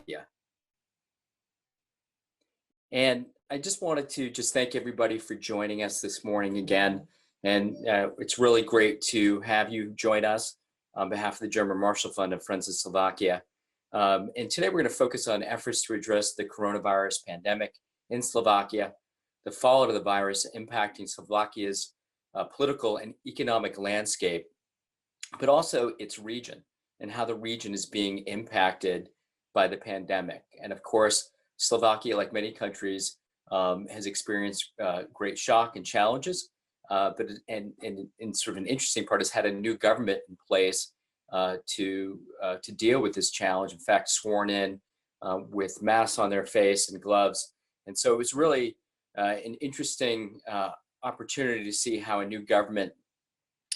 Slovakia. And I just wanted to thank everybody for joining us this morning again. And it's really great to have you join us on behalf of the German Marshall Fund and Friends of Slovakia. And today we're going to focus on efforts to address the coronavirus pandemic in Slovakia, the fallout of the virus impacting Slovakia's political and economic landscape, but also its region and how the region is being impacted by the pandemic. And of course, Slovakia, like many countries, has experienced great shock and challenges, but sort of an interesting part has had a new government in place to deal with this challenge. In fact, sworn in with masks on their face and gloves. And so it was really an interesting opportunity to see how a new government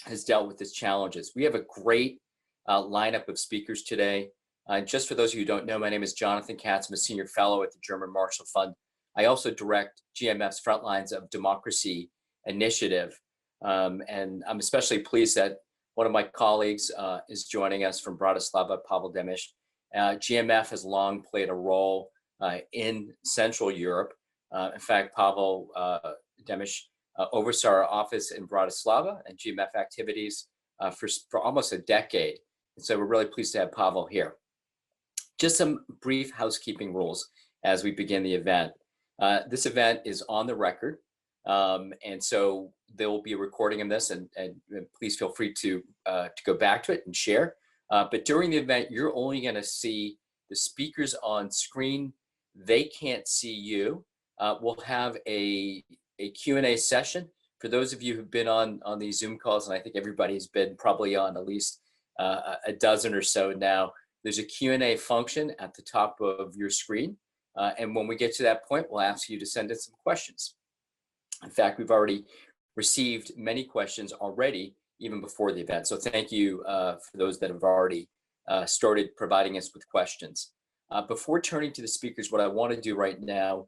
has dealt with these challenges. We have a great lineup of speakers today. Just for those of you who don't know, my name is Jonathan Katz. I'm a senior fellow at the German Marshall Fund. I also direct GMF's Frontlines of Democracy initiative. And I'm especially pleased that one of my colleagues is joining us from Bratislava, Pavel Demiš. GMF has long played a role in Central Europe. In fact, Pavel Demiš oversaw our office in Bratislava and GMF activities for almost a decade. And so we're really pleased to have Pavel here. Just some brief housekeeping rules as we begin the event. This event is on the record, and so there will be a recording of this, and please feel free to go back to it and share. But during the event, you're only going to see the speakers on screen. They can't see you. We'll have a Q&A session for those of you who've been on these Zoom calls, and I think everybody's been probably on at least a dozen or so now. There's a Q&A function at the top of your screen. And when we get to that point, we'll ask you to send in some questions. In fact, we've already received many questions already, even before the event. So thank you for those that have already started providing us with questions. Before turning to the speakers, what I want to do right now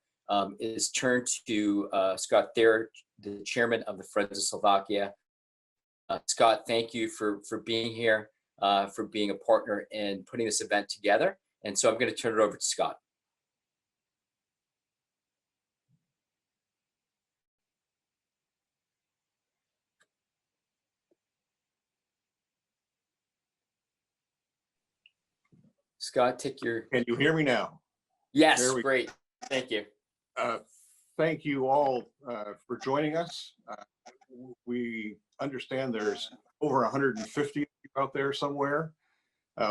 is turn to Scott Thayer, the chairman of the Friends of Slovakia. Scott, thank you for being here, for being a partner in putting this event together. And so I'm going to turn it over to Scott. Scott, take your... Can you hear me now? Yes, great. Thank you. Thank you all for joining us. We understand there's over 150 out there somewhere,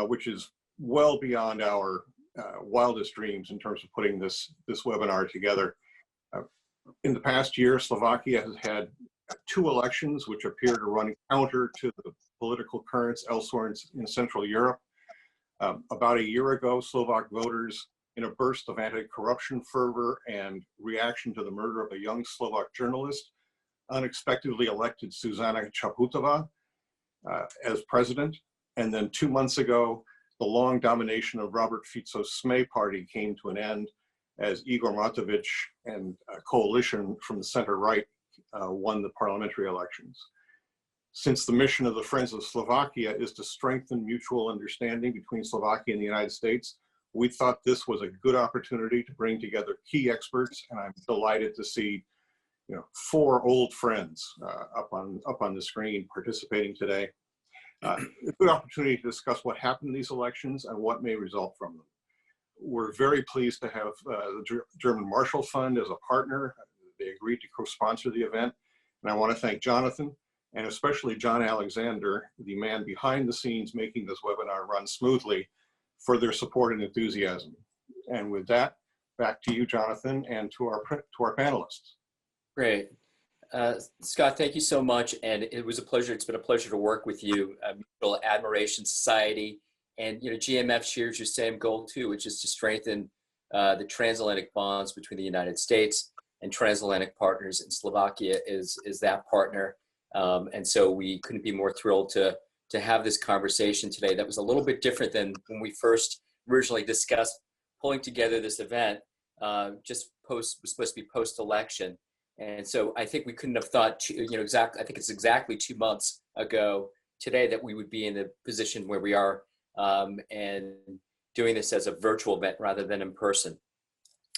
which is well beyond our wildest dreams in terms of putting this webinar together. In the past year, Slovakia has had 2 elections which appear to run counter to the political currents elsewhere in Central Europe. About a year ago, Slovak voters, in a burst of anti-corruption fervor and reaction to the murder of a young Slovak journalist, unexpectedly elected Zuzana Čaputová as president. And then 2 months ago, the long domination of Robert Fico's SME party came to an end as Igor Matovic and a coalition from the center-right won the parliamentary elections. Since the mission of the Friends of Slovakia is to strengthen mutual understanding between Slovakia and the United States, we thought this was a good opportunity to bring together key experts, and I'm delighted to see 4 old friends up on the screen participating today. A good opportunity to discuss what happened in these elections and what may result from them. We're very pleased to have the German Marshall Fund as a partner. They agreed to co-sponsor the event, and I want to thank Jonathan, and especially John Alexander, the man behind the scenes making this webinar run smoothly, for their support and enthusiasm. And with that, back to you, Jonathan, and to our panelists. Great. Scott, thank you so much. And it was a pleasure. It's been a pleasure to work with you. Mutual Admiration Society, and GMF shares your same goal too, which is to strengthen the transatlantic bonds between the United States and transatlantic partners, and Slovakia is that partner. And so we couldn't be more thrilled to have this conversation today. That was a little bit different than when we first originally discussed pulling together this event. Was supposed to be post-election, and so I think we couldn't have thought exactly. I think it's exactly 2 months ago today that we would be in the position where we are, and doing this as a virtual event rather than in person.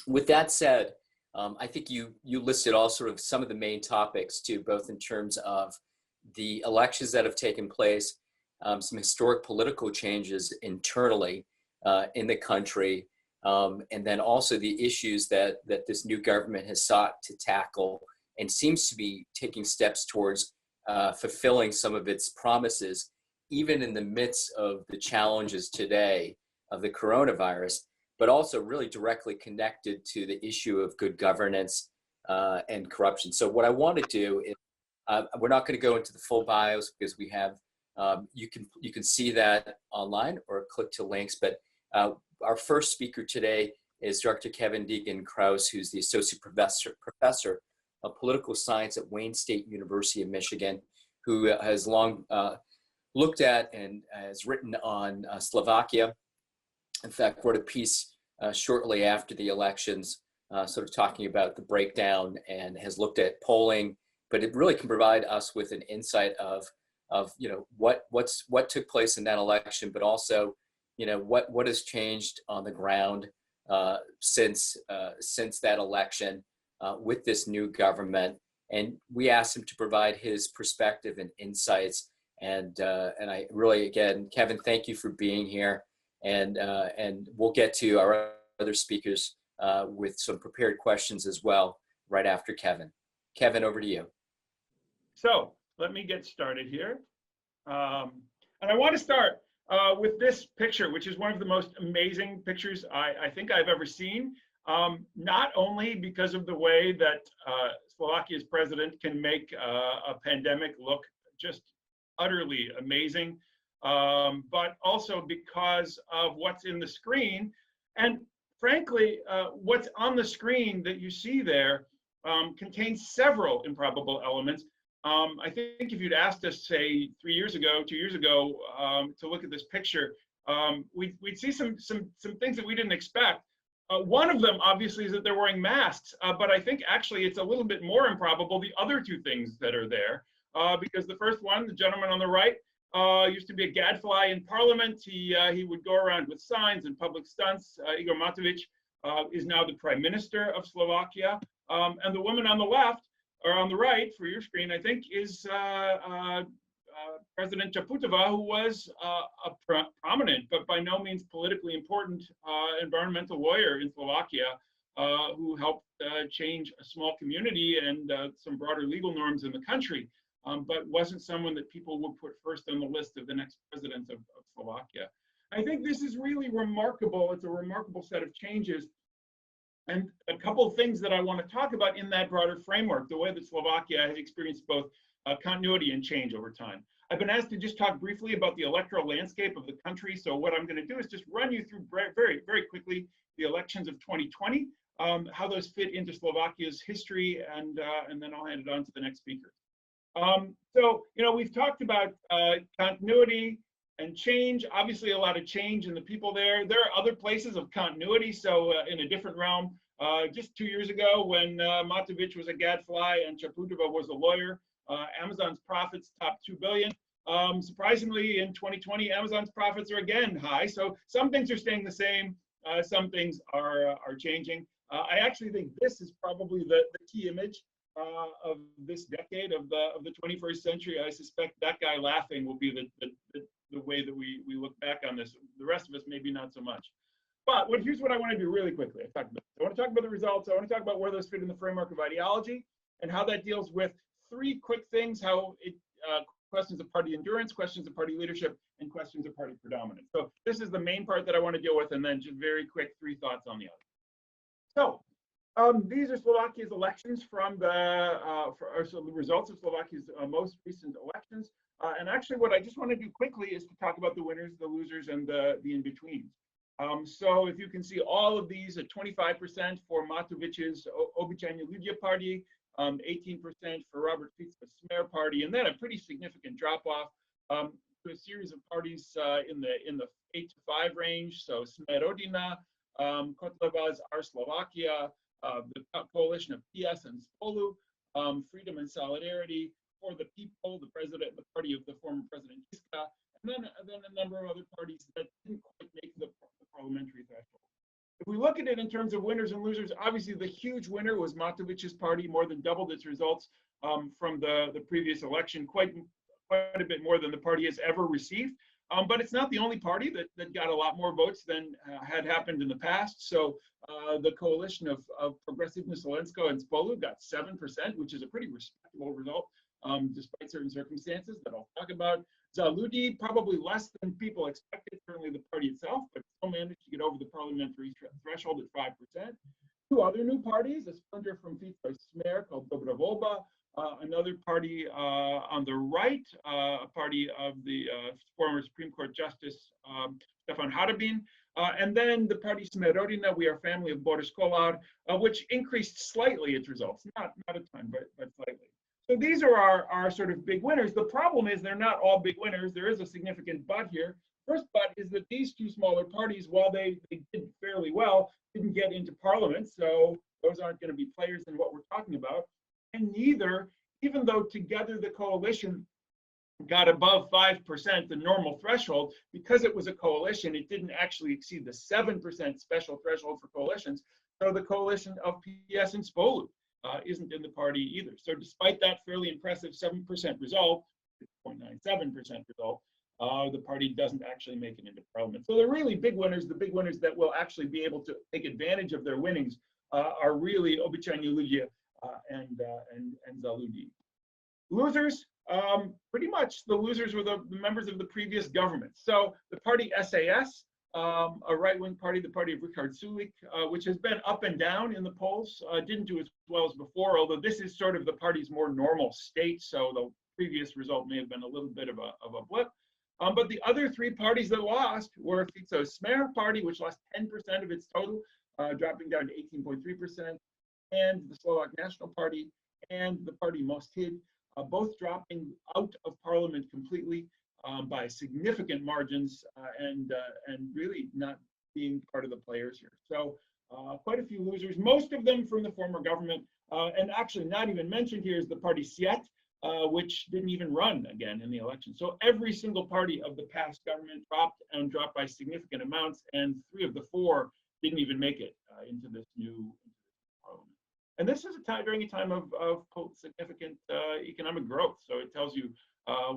With that said, I think you listed all sort of some of the main topics too, both in terms of the elections that have taken place, some historic political changes internally in the country, and then also the issues that this new government has sought to tackle and seems to be taking steps towards fulfilling some of its promises, even in the midst of the challenges today of the coronavirus, but also really directly connected to the issue of good governance and corruption. So what I want to do is, we're not going to go into the full bios because we have, you can see that online or click to links, but our first speaker today is Dr. Kevin Deegan Krause, who's the Associate Professor of Political Science at Wayne State University of Michigan, who has long looked at and has written on Slovakia. In fact, wrote a piece shortly after the elections, sort of talking about the breakdown, and has looked at polling, but it really can provide us with an insight of what took place in that election, but also what has changed on the ground since that election with this new government. And we asked him to provide his perspective and insights. And I really, again, Kevin, thank you for being here. And we'll get to our other speakers with some prepared questions as well right after Kevin. Kevin, over to you. So let me get started here. And I want to start with this picture, which is one of the most amazing pictures I think I've ever seen. Not only because of the way that Slovakia's president can make a pandemic look just utterly amazing, but also because of what's in the screen. And frankly, what's on the screen that you see there contains several improbable elements. I think if you'd asked us, say, 3 years ago, 2 years ago, to look at this picture, we'd see some things that we didn't expect. One of them, obviously, is that they're wearing masks, but I think actually it's a little bit more improbable, the other two things that are there, because the first one, the gentleman on the right, used to be a gadfly in parliament. He would go around with signs and public stunts. Igor Matovic is now the prime minister of Slovakia. And the woman on the left, or on the right for your screen, I think, is President Čaputová, who was a prominent, but by no means politically important environmental lawyer in Slovakia, who helped change a small community and some broader legal norms in the country, but wasn't someone that people would put first on the list of the next president of Slovakia. I think this is really remarkable. It's a remarkable set of changes. And a couple of things that I want to talk about in that broader framework, the way that Slovakia has experienced both continuity and change over time. I've been asked to just talk briefly about the electoral landscape of the country. So what I'm going to do is just run you through very, very quickly the elections of 2020, how those fit into Slovakia's history, and then I'll hand it on to the next speaker. So, we've talked about continuity and change. Obviously, a lot of change in the people there. There are other places of continuity. So in a different realm, just 2 years ago, when Matovic was a gadfly and Čaputová was a lawyer, Amazon's profits topped 2 billion. Surprisingly, in 2020, Amazon's profits are again high. So some things are staying the same. Some things are changing. I actually think this is probably the key image of this decade of the 21st century. I suspect that guy laughing will be the way that we look back on this. The rest of us, maybe not so much. But here's what I want to do really quickly. I want to talk about the results. I want to talk about where those fit in the framework of ideology and how that deals with three quick things: how it questions of party endurance, questions of party leadership, and questions of party predominance. So this is the main part that I want to deal with, and then just very quick 3 thoughts on the other. So these are Slovakia's elections from so the results of Slovakia's most recent elections. And actually, what I just want to do quickly is to talk about the winners, the losers, and the in-betweens. So if you can see all of these at 25% for Matovic's Obyčajní ľudia party, 18% for Robert Fico's Smer party, and then a pretty significant drop-off to a series of parties in the 8 to 5 range. So Smer Rodina, Kotleva's Our Slovakia, the coalition of PS and Spolu, Freedom and Solidarity, For the People, the party of the former President Kiska, and then a number of other parties that didn't quite make the parliamentary threshold. If we look at it in terms of winners and losers, obviously the huge winner was Matovic's party, more than doubled its results from the previous election, quite a bit more than the party has ever received. But it's not the only party that got a lot more votes than had happened in the past. So the coalition of Progressivna Slovensko and Spolu got 7%, which is a pretty respectable result, despite certain circumstances that I'll talk about. Zaludi, probably less than people expected, certainly the party itself, but still managed to get over the parliamentary threshold at 5%. Two other new parties, a splinter from Fico Smer called Dobra Volba, another party on the right, a party of the former Supreme Court Justice Stefan Harabin, and then the party Smerodina, We Are Family of Boris Kolar, which increased slightly its results, not a ton, but slightly. So these are our sort of big winners. The problem is they're not all big winners. There is a significant but here. First but is that these two smaller parties, while they did fairly well, didn't get into parliament. So those aren't going to be players in what we're talking about. And neither, even though together the coalition got above 5%, the normal threshold, because it was a coalition, it didn't actually exceed the 7% special threshold for coalitions. So the coalition of PS and Spolu isn't in the party either. So despite that fairly impressive 7% result, 6.97% result, the party doesn't actually make it into parliament. So the really big winners, the big winners that will actually be able to take advantage of their winnings are really Obychajny Ludzie and Zaludi. Losers, pretty much the losers were the members of the previous government. So the party SAS, a right-wing party, the party of Richard Sulik, which has been up and down in the polls, didn't do as well as before, although this is sort of the party's more normal state, so the previous result may have been a little bit of a blip. But the other three parties that lost were Fico Smer party, which lost 10% of its total, dropping down to 18.3%, and the Slovak National Party and the party Most Hid, both dropping out of parliament completely by significant margins and really not being part of the players here. So quite a few losers, most of them from the former government, and actually not even mentioned here is the party Siet, which didn't even run again in the election. So every single party of the past government dropped by significant amounts, and 3 of the 4 didn't even make it into this new parliament. And this is during a time of significant economic growth. So it tells you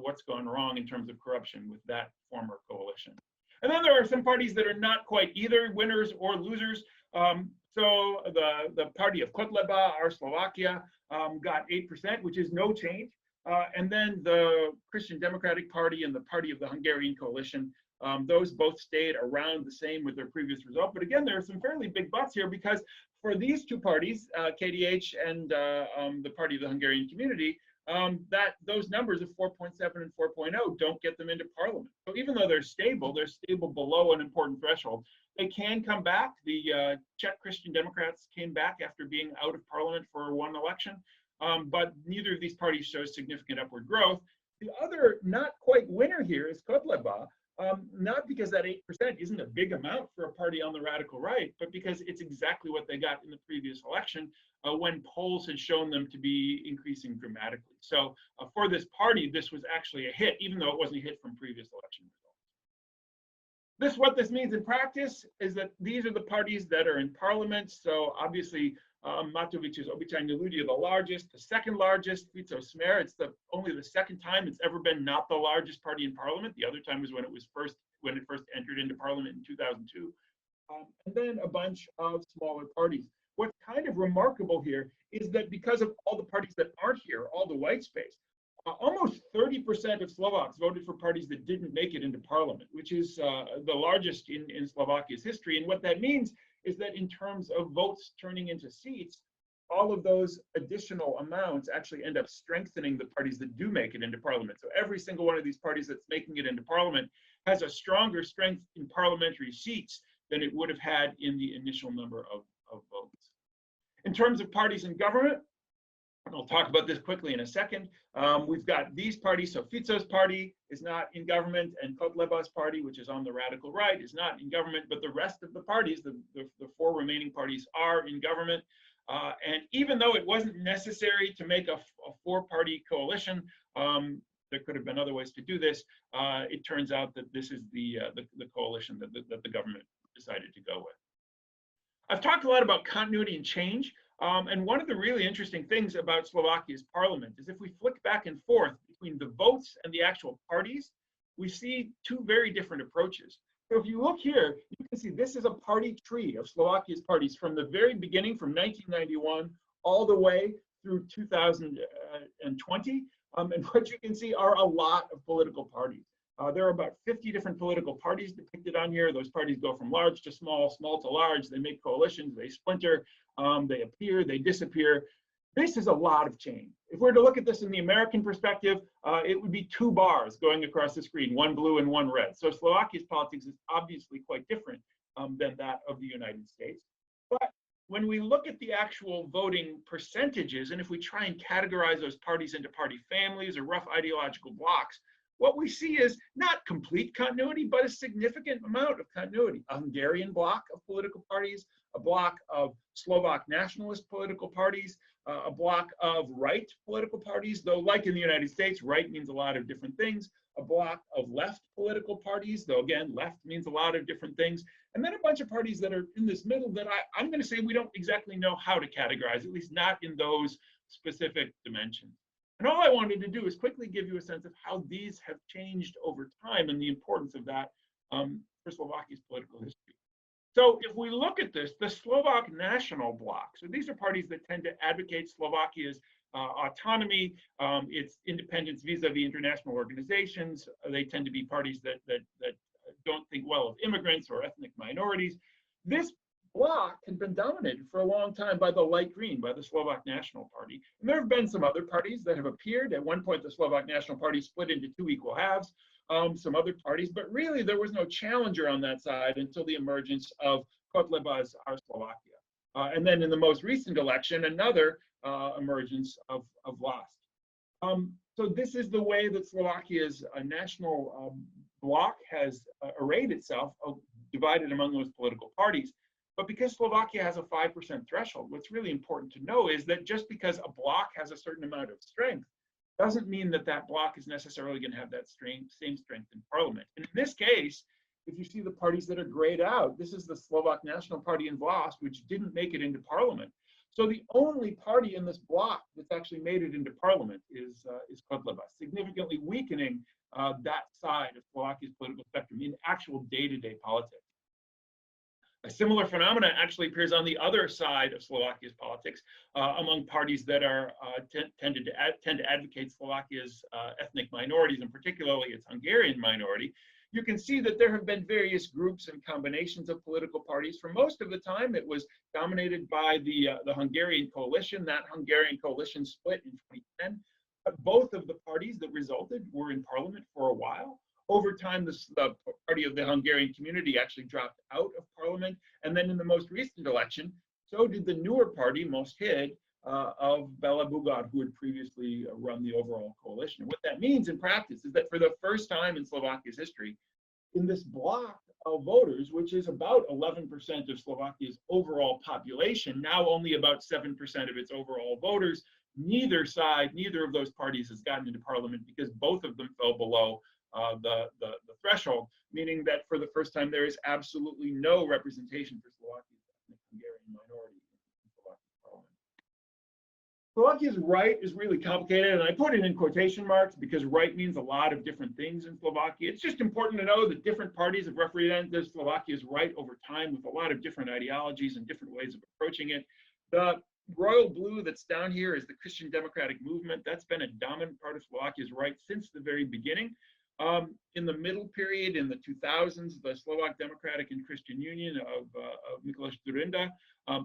what's gone wrong in terms of corruption with that former coalition. And then there are some parties that are not quite either winners or losers. So the party of Kotleba, our Slovakia, got 8%, which is no change. And then the Christian Democratic Party and the party of the Hungarian coalition, those both stayed around the same with their previous result. But again, there are some fairly big buts here, because for these two parties, KDH and the party of the Hungarian community, those numbers of 4.7 and 4.0 don't get them into parliament. So even though they're stable below an important threshold. They can come back. The Czech Christian Democrats came back after being out of parliament for one election, but neither of these parties shows significant upward growth. The other not quite winner here is Kotleba, not because that 8% isn't a big amount for a party on the radical right, but because it's exactly what they got in the previous election when polls had shown them to be increasing dramatically. So for this party, this was actually a hit, even though it wasn't a hit from previous election results. What this means in practice is that these are the parties that are in parliament. So obviously, Matovic's Obychajny Ludzie, the largest. The second largest, Fico Smer, it's only the second time it's ever been not the largest party in parliament. The other time was when it first entered into parliament in 2002. And then a bunch of smaller parties. What's kind of remarkable here is that because of all the parties that aren't here, all the white space, almost 30% of Slovaks voted for parties that didn't make it into parliament, which is the largest in Slovakia's history. And what that means is that in terms of votes turning into seats, all of those additional amounts actually end up strengthening the parties that do make it into parliament. So every single one of these parties that's making it into parliament has a stronger strength in parliamentary seats than it would have had in the initial number of votes. In terms of parties in government, and I'll talk about this quickly in a second. We've got these parties. So Fico's party is not in government, and Kotleba's party, which is on the radical right, is not in government. But the rest of the parties, the 4 remaining parties, are in government. And even though it wasn't necessary to make a 4-party coalition, there could have been other ways to do this. It turns out that this is the coalition that the government decided to go with. I've talked a lot about continuity and change. And one of the really interesting things about Slovakia's parliament is if we flick back and forth between the votes and the actual parties, we see two very different approaches. So if you look here, you can see this is a party tree of Slovakia's parties from the very beginning, from 1991 all the way through 2020. And what you can see are a lot of political parties. There are about 50 different political parties depicted on here. Those parties go from large to small, small to large. They make coalitions, they splinter, they appear, they disappear. This is a lot of change. If we're to look at this in the American perspective, it would be two bars going across the screen, one blue and one red. So Slovakia's politics is obviously quite different than that of the United States. But when we look at the actual voting percentages, and if we try and categorize those parties into party families or rough ideological blocks, what we see is not complete continuity, but a significant amount of continuity. A Hungarian bloc of political parties, a bloc of Slovak nationalist political parties, a bloc of right political parties, though like in the United States, right means a lot of different things, a bloc of left political parties, though again, left means a lot of different things, and then a bunch of parties that are in this middle that I'm going to say we don't exactly know how to categorize, at least not in those specific dimensions. And all I wanted to do is quickly give you a sense of how these have changed over time and the importance of that for Slovakia's political history. So if we look at this, the Slovak national bloc, so these are parties that tend to advocate Slovakia's autonomy, its independence vis-a-vis international organizations. They tend to be parties that don't think well of immigrants or ethnic minorities. This bloc had been dominated for a long time by the light green, by the Slovak National Party. And there have been some other parties that have appeared. At one point, the Slovak National Party split into two equal halves, some other parties, but really there was no challenger on that side until the emergence of Kotleba's Our Slovakia. And then in the most recent election, another emergence of Vlast. So this is the way that Slovakia's national bloc has arrayed itself, divided among those political parties. But because Slovakia has a 5% threshold, what's really important to know is that just because a bloc has a certain amount of strength doesn't mean that that bloc is necessarily going to have that same strength in parliament. And in this case, if you see the parties that are grayed out, this is the Slovak National Party in Vlast, which didn't make it into parliament. So the only party in this bloc that's actually made it into parliament is Kotleba, significantly weakening that side of Slovakia's political spectrum in actual day-to-day politics. A similar phenomenon actually appears on the other side of Slovakia's politics among parties that are tend to advocate Slovakia's ethnic minorities, and particularly its Hungarian minority. You can see that there have been various groups and combinations of political parties. For most of the time, it was dominated by the Hungarian coalition. That Hungarian coalition split in 2010. But both of the parties that resulted were in parliament for a while. Over time, the party of the Hungarian community actually dropped out of parliament. And then in the most recent election, so did the newer party, Most Hid, of Bela Bugad, who had previously run the overall coalition. What that means in practice is that for the first time in Slovakia's history, in this bloc of voters, which is about 11% of Slovakia's overall population, now only about 7% of its overall voters, neither of those parties has gotten into parliament because both of them fell below the threshold, meaning that for the first time there is absolutely no representation for Slovakia's ethnic Hungarian minority in Slovakia's parliament. Slovakia's right is really complicated, and I put it in quotation marks because right means a lot of different things in Slovakia. It's just important to know that different parties have represented Slovakia's right over time with a lot of different ideologies and different ways of approaching it. The royal blue that's down here is the Christian Democratic Movement. That's been a dominant part of Slovakia's right since the very beginning. In the middle period, in the 2000s, the Slovak Democratic and Christian Union of Miklos Dzurinda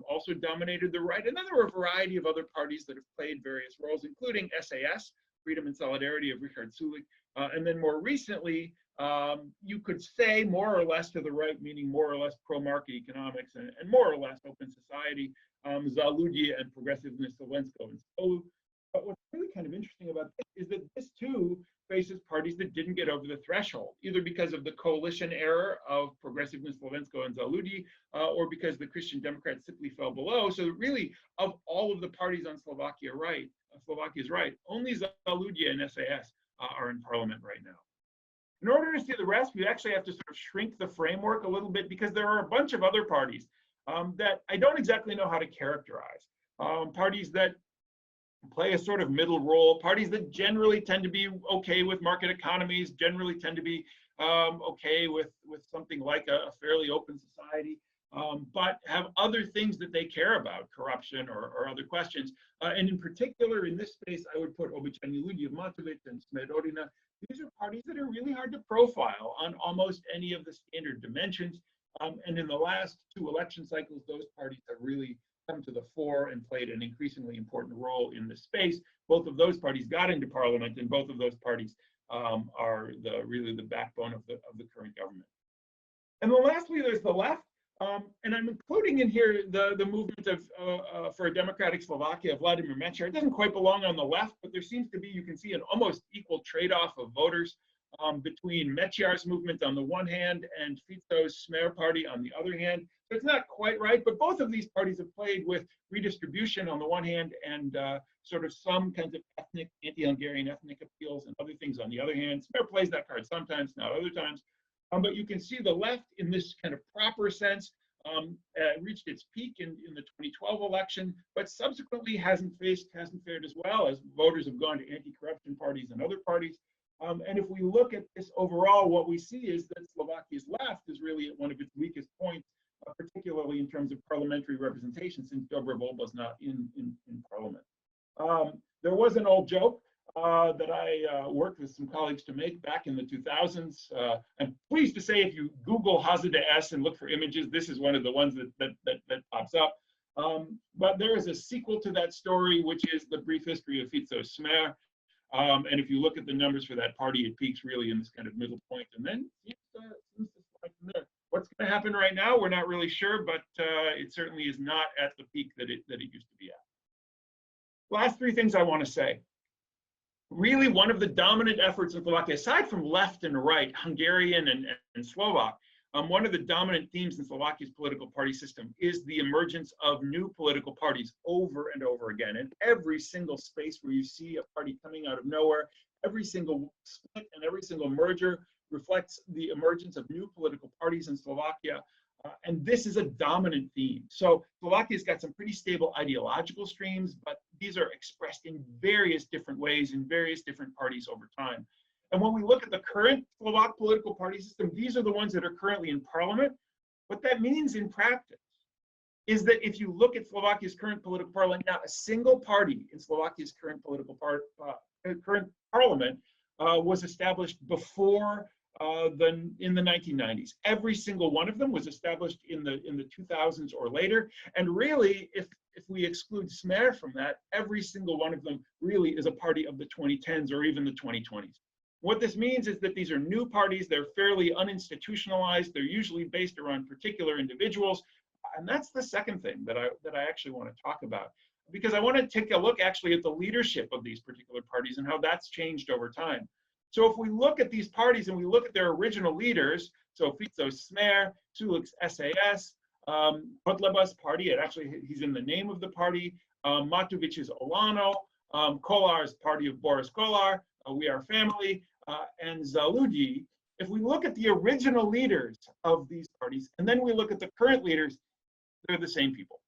also dominated the right. And then there were a variety of other parties that have played various roles, including SAS, Freedom and Solidarity of Richard Sulik. And then more recently, you could say more or less to the right, meaning more or less pro-market economics and more or less open society, Za ľudí and Progressiveness Slovensko. And so, but what's really kind of interesting about this is that this too faces parties that didn't get over the threshold, either because of the coalition error of Progressiveness Slovensko and Za ľudí, or because the Christian Democrats simply fell below. So really, of all of the parties on Slovakia's right, only Za ľudí and SAS are in parliament right now. In order to see the rest, we actually have to sort of shrink the framework a little bit because there are a bunch of other parties that I don't exactly know how to characterize. Parties that play a sort of middle role, parties that generally tend to be okay with market economies, generally tend to be okay with something like a fairly open society, but have other things that they care about, corruption or other questions. And in particular, in this space, I would put Obyčajní ľudia, Matović, and Smerodina. These are parties that are really hard to profile on almost any of the standard dimensions. And in the last 2 election cycles, those parties have really come to the fore and played an increasingly important role in this space. Both of those parties got into parliament, and both of those parties are really the backbone of the current government. And then lastly, there's the left. And I'm including in here the movement of for a democratic Slovakia, Vladimir Mečiar. It doesn't quite belong on the left, but there seems to be, you can see, an almost equal trade-off of voters between Mečiar's movement on the one hand and Fico's Smer party on the other hand. So it's not quite right, but both of these parties have played with redistribution on the one hand and sort of some kinds of ethnic, anti-Hungarian ethnic appeals and other things on the other hand. Smer plays that card sometimes, not other times. But you can see the left in this kind of proper sense reached its peak in the 2012 election, but subsequently hasn't fared as well as voters have gone to anti-corruption parties and other parties. And if we look at this overall, what we see is that Slovakia's left is really at one of its weakest points, particularly in terms of parliamentary representation, since Dobra Volba's not in parliament. There was an old joke that I worked with some colleagues to make back in the 2000s. I'm pleased to say if you Google Hazade S and look for images, this is one of the ones that pops up. But there is a sequel to that story, which is the brief history of Fico Smer. And if you look at the numbers for that party, it peaks really in this kind of middle point, and then seems to slide from there. What's going to happen right now, we're not really sure, but it certainly is not at the peak that it used to be at. Last 3 things I want to say. Really, one of the dominant efforts in Slovakia, aside from left and right, Hungarian and Slovak, one of the dominant themes in Slovakia's political party system is the emergence of new political parties over and over again. And every single space where you see a party coming out of nowhere, every single split and every single merger reflects the emergence of new political parties in Slovakia. And this is a dominant theme. So Slovakia's got some pretty stable ideological streams, but these are expressed in various different ways in various different parties over time. And when we look at the current Slovak political party system, these are the ones that are currently in parliament. What that means in practice is that if you look at Slovakia's current political parliament, not a single party in Slovakia's current current parliament was established before in the 1990s. Every single one of them was established in the 2000s or later. And really, if we exclude Smer from that, every single one of them really is a party of the 2010s or even the 2020s. What this means is that these are new parties. They're fairly uninstitutionalized. They're usually based around particular individuals. And that's the second thing that I actually want to talk about, because I want to take a look actually at the leadership of these particular parties and how that's changed over time. So if we look at these parties and we look at their original leaders, so Fico Smer, Sulik's SAS, Kotleba's party, he's in the name of the party, Matovic's Olano, Kolar's party of Boris Kolar, We Are Family, and Zaludi. If we look at the original leaders of these parties, and then we look at the current leaders, they're the same people.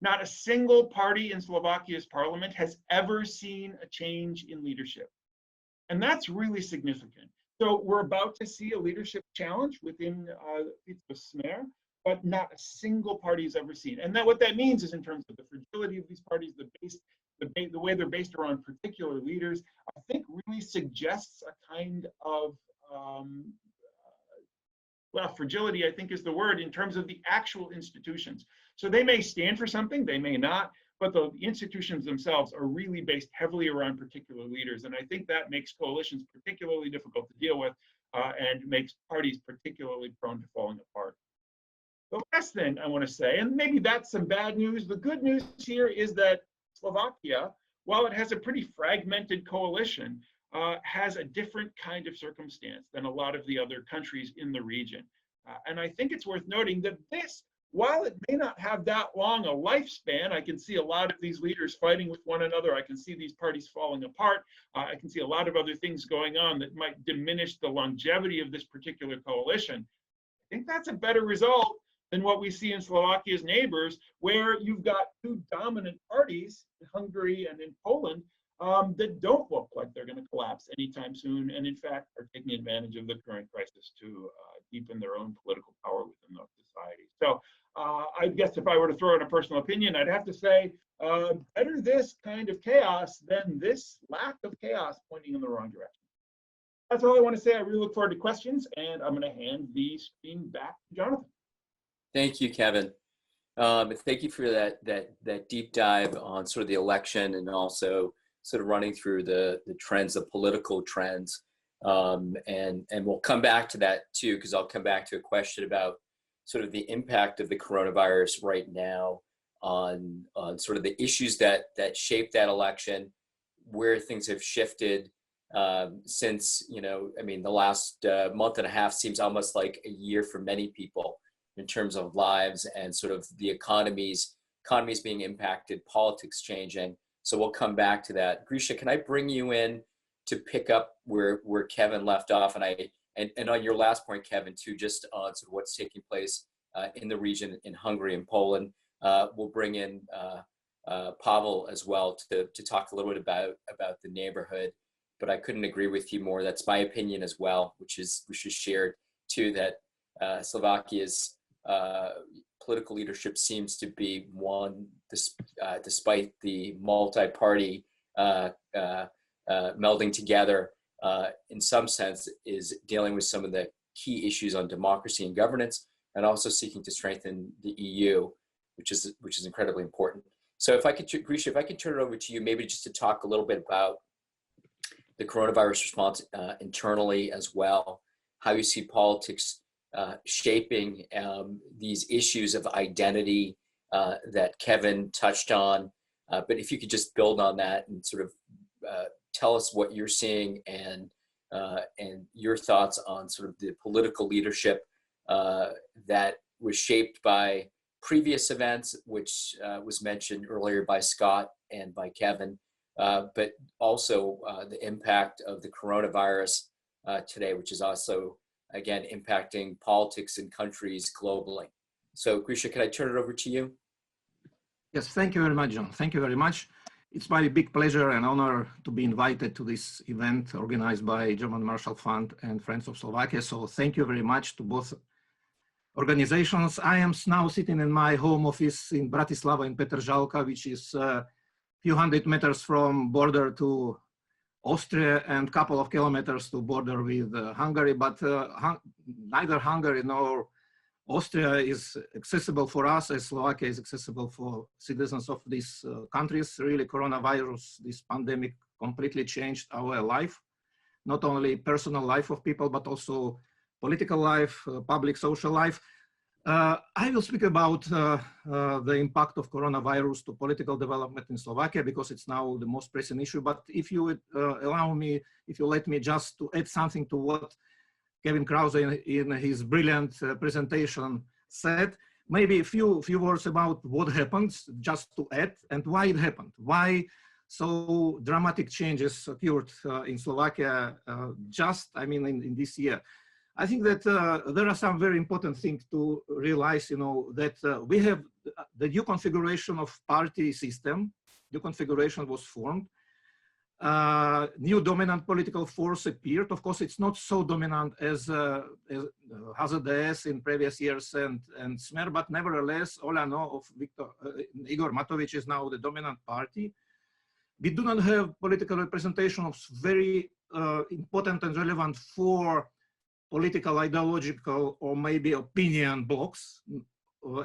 Not a single party in Slovakia's parliament has ever seen a change in leadership. And that's really significant. So we're about to see a leadership challenge within Fico Smer, but not a single party has ever seen. And what that means is, in terms of the fragility of these parties, the way they're based around particular leaders, I think really suggests a kind of, fragility, I think is the word, in terms of the actual institutions. So they may stand for something, they may not, but the institutions themselves are really based heavily around particular leaders. And I think that makes coalitions particularly difficult to deal with and makes parties particularly prone to falling apart. The last thing I want to say, and maybe that's some bad news, the good news here is that Slovakia, while it has a pretty fragmented coalition, has a different kind of circumstance than a lot of the other countries in the region. And I think it's worth noting that this while it may not have that long a lifespan, I can see a lot of these leaders fighting with one another. I can see these parties falling apart. I can see a lot of other things going on that might diminish the longevity of this particular coalition. I think that's a better result than what we see in Slovakia's neighbors, where you've got two dominant parties, in Hungary and in Poland, that don't look like they're going to collapse anytime soon, and in fact are taking advantage of the current crisis to deepen their own political power within those societies. So I guess if I were to throw in a personal opinion, I'd have to say better this kind of chaos than this lack of chaos pointing in the wrong direction. That's all I want to say. I really look forward to questions, and I'm going to hand the screen back to Jonathan. Thank you, Kevin. Thank you for that deep dive on sort of the election and also sort of running through the trends, the political trends. And we'll come back to that too, because I'll come back to a question about sort of the impact of the coronavirus right now on sort of the issues that shaped that election, where things have shifted since, I mean, the last month and a half seems almost like a year for many people in terms of lives and sort of the economies being impacted, politics changing. So we'll come back to that. Grisha, can I bring you in to pick up where Kevin left off? And on your last point, Kevin, too, just on sort of what's taking place in the region in Hungary and Poland. We'll bring in Pavel as well to talk a little bit about the neighborhood. But I couldn't agree with you more. That's my opinion as well, which is shared too, that Slovakia's political leadership seems to be one, despite the multi-party melding together, in some sense, is dealing with some of the key issues on democracy and governance, and also seeking to strengthen the EU, which is incredibly important. So if I could, Grisha, if I could turn it over to you, maybe just to talk a little bit about the coronavirus response internally as well, how you see politics shaping these issues of identity that Kevin touched on. But if you could just build on that and sort of tell us what you're seeing and your thoughts on sort of the political leadership that was shaped by previous events, which was mentioned earlier by Scott and by Kevin, but also the impact of the coronavirus today, which is also, again, impacting politics in countries globally. So Grisha, can I turn it over to you? Yes, thank you very much, John. Thank you very much. It's my big pleasure and honor to be invited to this event organized by German Marshall Fund and Friends of Slovakia. So thank you very much to both organizations. I am now sitting in my home office in Bratislava in Petržalka, which is a few hundred meters from border to Austria and a couple of kilometers to border with Hungary, but neither Hungary nor Austria is accessible for us, as Slovakia is accessible for citizens of these countries. Really, coronavirus, this pandemic completely changed our life, not only personal life of people, but also political life, public social life. I will speak about the impact of coronavirus to political development in Slovakia, because it's now the most pressing issue. But if you would allow me, if you let me just to add something to what Kevin Krause in his brilliant presentation said, maybe a few words about what happened, just to add, and why it happened. Why so dramatic changes occurred in Slovakia in this year. I think that there are some very important things to realize, that we have the new configuration of party system. New configuration was formed. New dominant political force appeared. Of course, it's not so dominant as HZDS in previous years and Smer, but nevertheless, Olano of Igor Matovic is now the dominant party. We do not have political representation of very important and relevant for political, ideological, or maybe opinion blocks,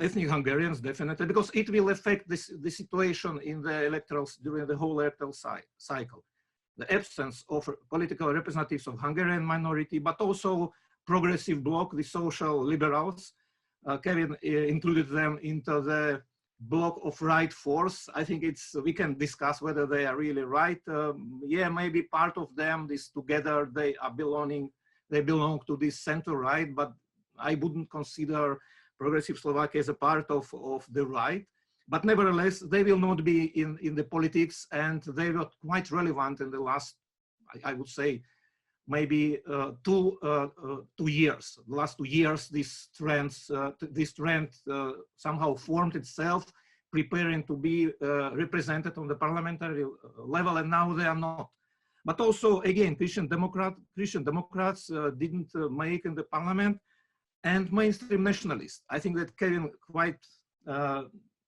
ethnic Hungarians, definitely, because it will affect the situation in the during the whole electoral cycle. The absence of political representatives of Hungarian minority, but also progressive bloc, the social liberals. Kevin included them into the bloc of right force. I think we can discuss whether they are really right. Yeah, maybe part of them, together, they belong to this center right, but I wouldn't consider progressive Slovakia as a part of the right. But nevertheless, they will not be in the politics, and they were quite relevant in the last, I would say, maybe 2 years. The last 2 years, this trend somehow formed itself, preparing to be represented on the parliamentary level, and now they are not. But also, again, Christian Democrats didn't make in the parliament, and mainstream nationalists. I think that Kevin quite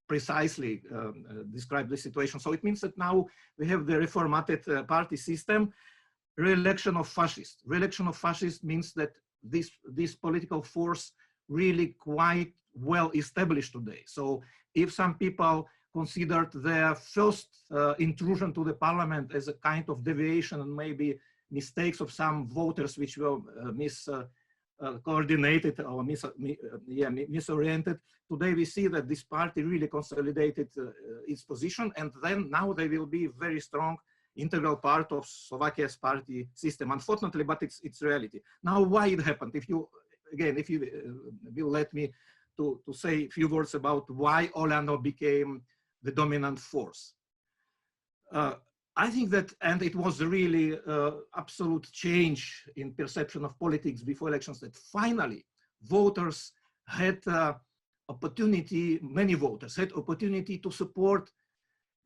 precisely described the situation. So it means that now we have the reformatted party system. Re-election of fascists. Re-election of fascists means that this political force really quite well established today. So if some people considered their first intrusion to the parliament as a kind of deviation and maybe mistakes of some voters which were coordinated or misoriented, today we see that this party really consolidated its position, and then now they will be very strong integral part of Slovakia's party system, unfortunately, but it's reality. Now, why it happened? If you will let me to say a few words about why Olano became the dominant force. I think that, and it was really absolute change in perception of politics before elections, that finally voters had opportunity, many voters had opportunity to support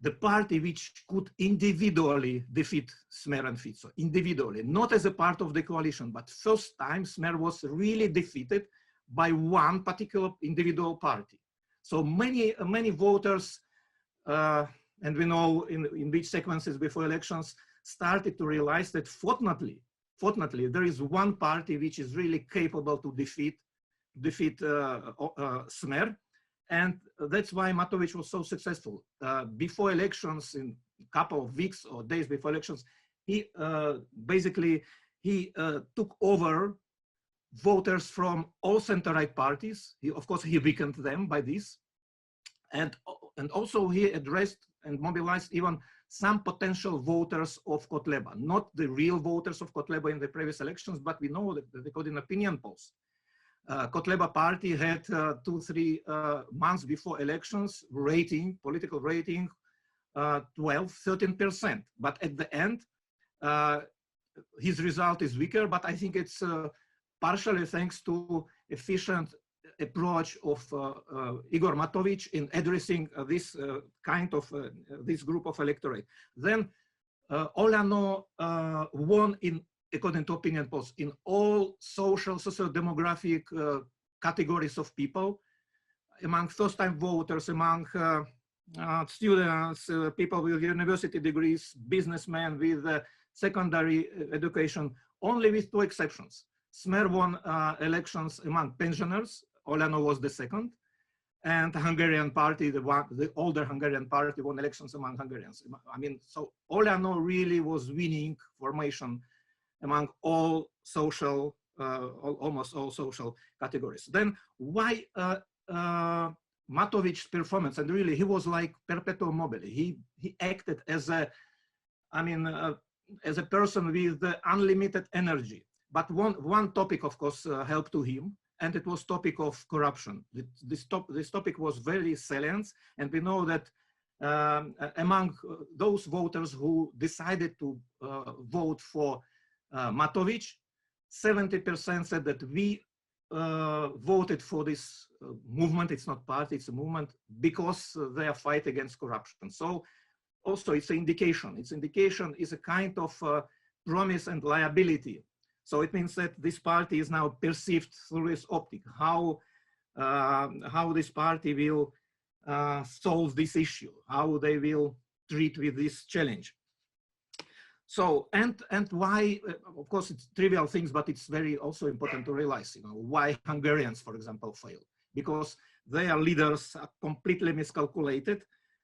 the party which could individually defeat Smer and Fico, individually, not as a part of the coalition, but first time Smer was really defeated by one particular individual party. So many voters, and we know in which sequences before elections, started to realize that fortunately, there is one party which is really capable to defeat Smer. And that's why Matović was so successful. Before elections, in a couple of weeks or days before elections, he basically took over voters from all center-right parties. Of course, he weakened them by this. And also he addressed and mobilized even some potential voters of Kotleba, not the real voters of Kotleba in the previous elections, but we know that they got in opinion polls. Kotleba party had 2-3 months before elections political rating, 12-13%. But at the end, his result is weaker, but I think it's partially thanks to efficient approach of Igor Matović in addressing this this group of electorate. Then Olano won according to opinion polls, in all socio-demographic categories of people, among first-time voters, among students, people with university degrees, businessmen with secondary education, only with 2 exceptions. Smer won elections among pensioners, Olano was the second, and the Hungarian party, the older Hungarian party, won elections among Hungarians. I mean, so Olano really was winning formation among all social, almost all social categories. Then why Matovic's performance, and really he was like perpetual mobile. He acted as a, as a person with unlimited energy. But one topic, of course, helped to him, and it was topic of corruption. This topic was very salient, and we know that among those voters who decided to vote for Matović, 70% said that we voted for this movement. It's not party, it's a movement because they are fight against corruption. So also it's an indication. Its indication is a kind of promise and liability. So it means that this party is now perceived through this optic, how this party will solve this issue, how they will treat with this challenge. So, and why, of course, it's trivial things, but it's very also important to realize, why Hungarians, for example, fail. Because their leaders are completely miscalculated.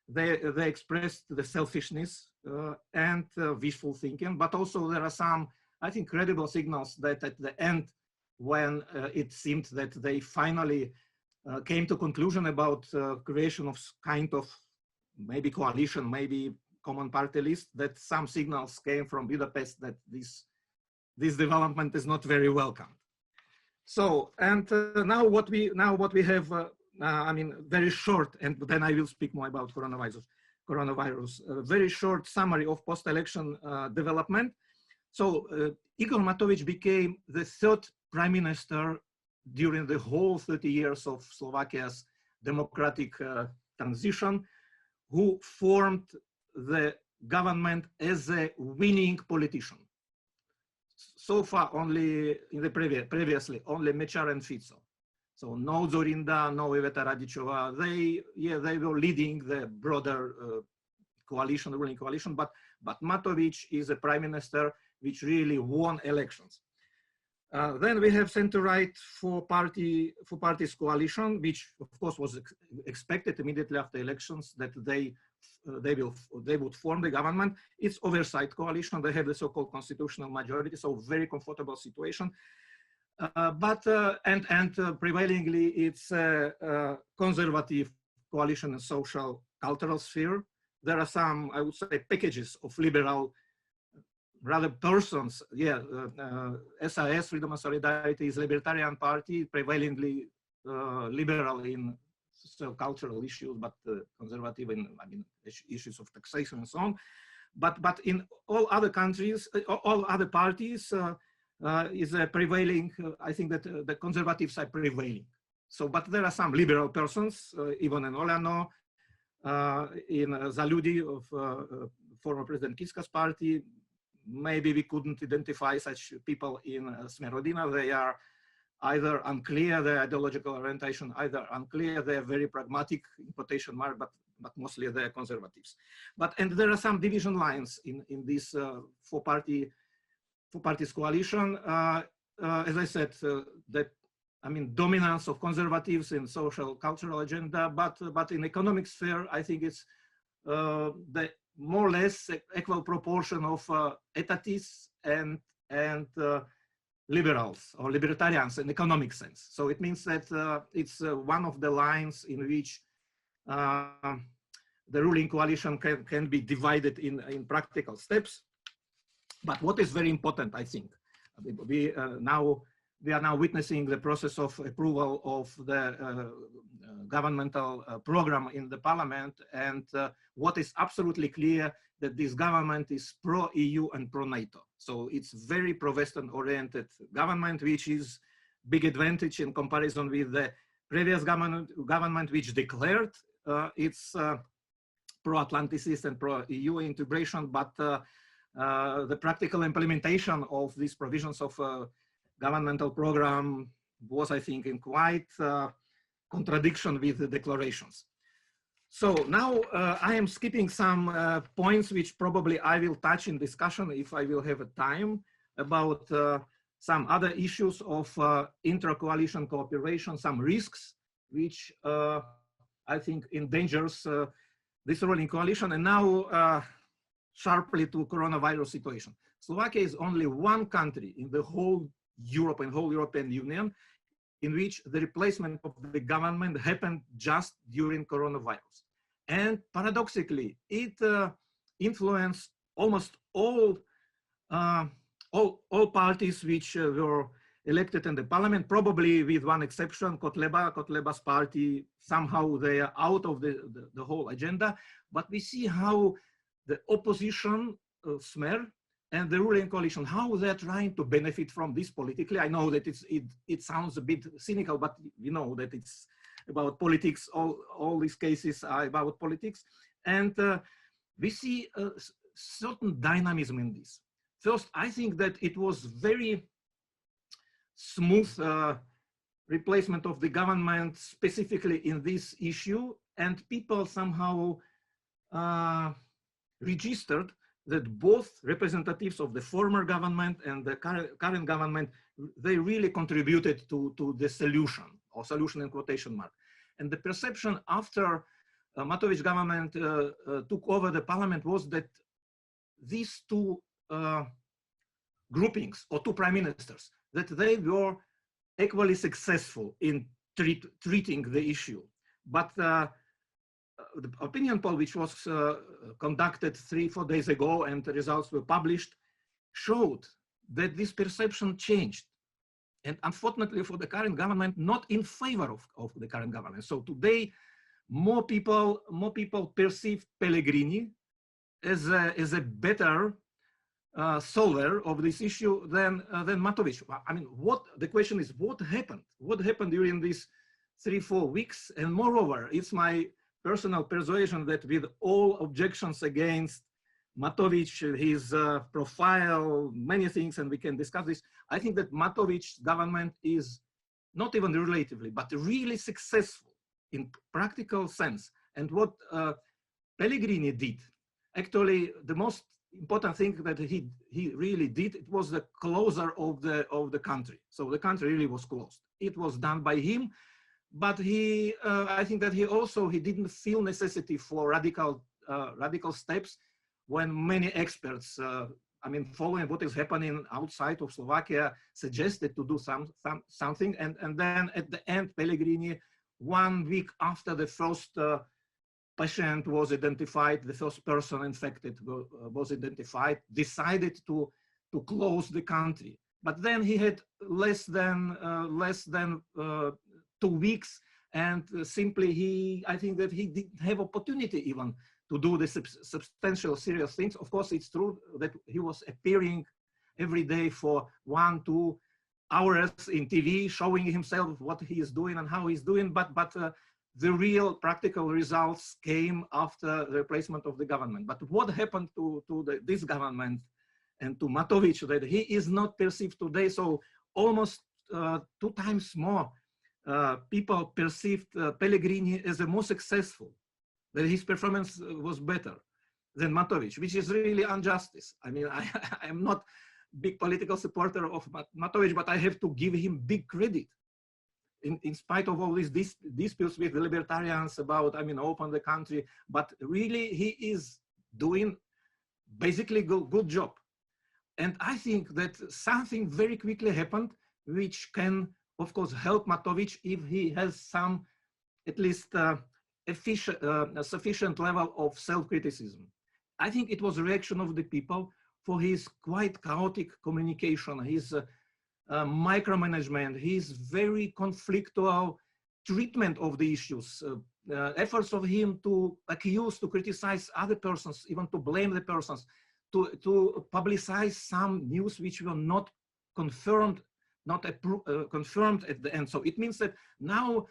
They expressed the selfishness and wishful thinking, but also there are some, I think, credible signals that at the end, when it seemed that they finally came to conclusion about creation of kind of maybe coalition, maybe common party list, that some signals came from Budapest that this development is not very welcome. So, and now what we have, I mean, very short, and then I will speak more about coronavirus, a very short summary of post-election development. So Igor Matović became the third prime minister during the whole 30 years of Slovakia's democratic transition, who formed the government as a winning politician. So far, only in the previously, only Mečiar and Fico. So no Zorinda, no Iveta Radičová. They were leading the broader coalition, the ruling coalition. But Matović is a prime minister which really won elections. Then we have center-right four parties coalition, which of course was expected immediately after elections that they would form the government. It's oversight coalition. They have the so-called constitutional majority, so very comfortable situation. But prevailingly, it's a conservative coalition in social cultural sphere. There are some, I would say, packages of liberal, rather persons. Yeah, SIS, Freedom and Solidarity, is libertarian party, prevailingly liberal in social cultural issues, but conservative in, I mean, issues of taxation and so on. But in all other countries, all other parties is prevailing. I think that the conservatives are prevailing. So, but there are some liberal persons, even in Olano, in Zaludi of former President Kiska's party. Maybe we couldn't identify such people in Smerodina. They are either unclear, their ideological orientation, either unclear, they're very pragmatic, in quotation mark, but mostly they're conservatives. And there are some division lines in this four parties coalition. As I said, that, I mean, dominance of conservatives in social cultural agenda, but in economic sphere, I think it's the more or less equal proportion of etatists and liberals or libertarians in economic sense. So it means that it's one of the lines in which the ruling coalition can be divided in practical steps. But what is very important, I think, we are now witnessing the process of approval of the governmental program in the parliament, and what is absolutely clear that this government is pro-EU and pro-NATO. So it's very pro-Western oriented government, which is big advantage in comparison with the previous government which declared its pro-Atlanticist and pro-EU integration, but the practical implementation of these provisions of governmental program was, I think, in quite contradiction with the declarations. So now I am skipping some points which probably I will touch in discussion if I will have a time, about some other issues of inter-coalition cooperation, some risks which I think endangers this ruling coalition. And now sharply to coronavirus situation. Slovakia is only one country in the whole Europe and whole European Union in which the replacement of the government happened just during coronavirus. And paradoxically, it influenced almost all parties which were elected in the parliament, probably with one exception, Kotleba's party. Somehow they are out of the whole agenda. But we see how the opposition, Smer, and the ruling coalition, how they're trying to benefit from this politically. I know that it sounds a bit cynical, but you know that it's about politics. All these cases are about politics. And we see a certain dynamism in this. First, I think that it was very smooth replacement of the government, specifically in this issue, and people somehow registered that both representatives of the former government and the current government, they really contributed to the solution, or solution in quotation mark. And the perception after Matović government took over the parliament was that these two groupings, or two prime ministers, that they were equally successful in treating the issue. But the opinion poll, which was conducted 3-4 days ago, and the results were published, showed that this perception changed. and unfortunately for the current government, not in favor of the current government. So today, more people perceive Pellegrini as a better solver of this issue than Matovic. I mean, the question is, what happened? What happened during these 3-4 weeks? And moreover, it's my personal persuasion that with all objections against Matovic, his profile, many things, and we can discuss this, I think that Matovic's government is not even relatively, but really successful in practical sense. And what Pellegrini did, actually, the most important thing that he really did, it was the closure of the country. So the country really was closed. It was done by him, but I think that he didn't feel necessity for radical steps when many experts, I mean, following what is happening outside of Slovakia, suggested to do something. And then at the end, Pellegrini, 1 week after the first patient was identified, the first person infected was identified, decided to close the country. But then he had less than 2 weeks, and simply I think that he didn't have opportunity even to do the substantial serious things. Of course, it's true that he was appearing every day for 1-2 hours in TV, showing himself what he is doing and how he's doing, but the real practical results came after the replacement of the government. But what happened to this government and to Matovic, that he is not perceived today? So almost 2 times more people perceived Pellegrini as a more successful, that his performance was better than Matovic, which is really injustice. I mean, I am not big political supporter of Matovic, but I have to give him big credit. In spite of all these disputes with the libertarians about, I mean, open the country, but really he is doing basically good job. And I think that something very quickly happened, which can, of course, help Matovic if he has some, at least a sufficient level of self-criticism. I think it was a reaction of the people for his quite chaotic communication, his micromanagement, his very conflictual treatment of the issues, efforts of him to accuse, to criticize other persons, even to blame the persons, to publicize some news which were not confirmed, confirmed at the end. So it means that now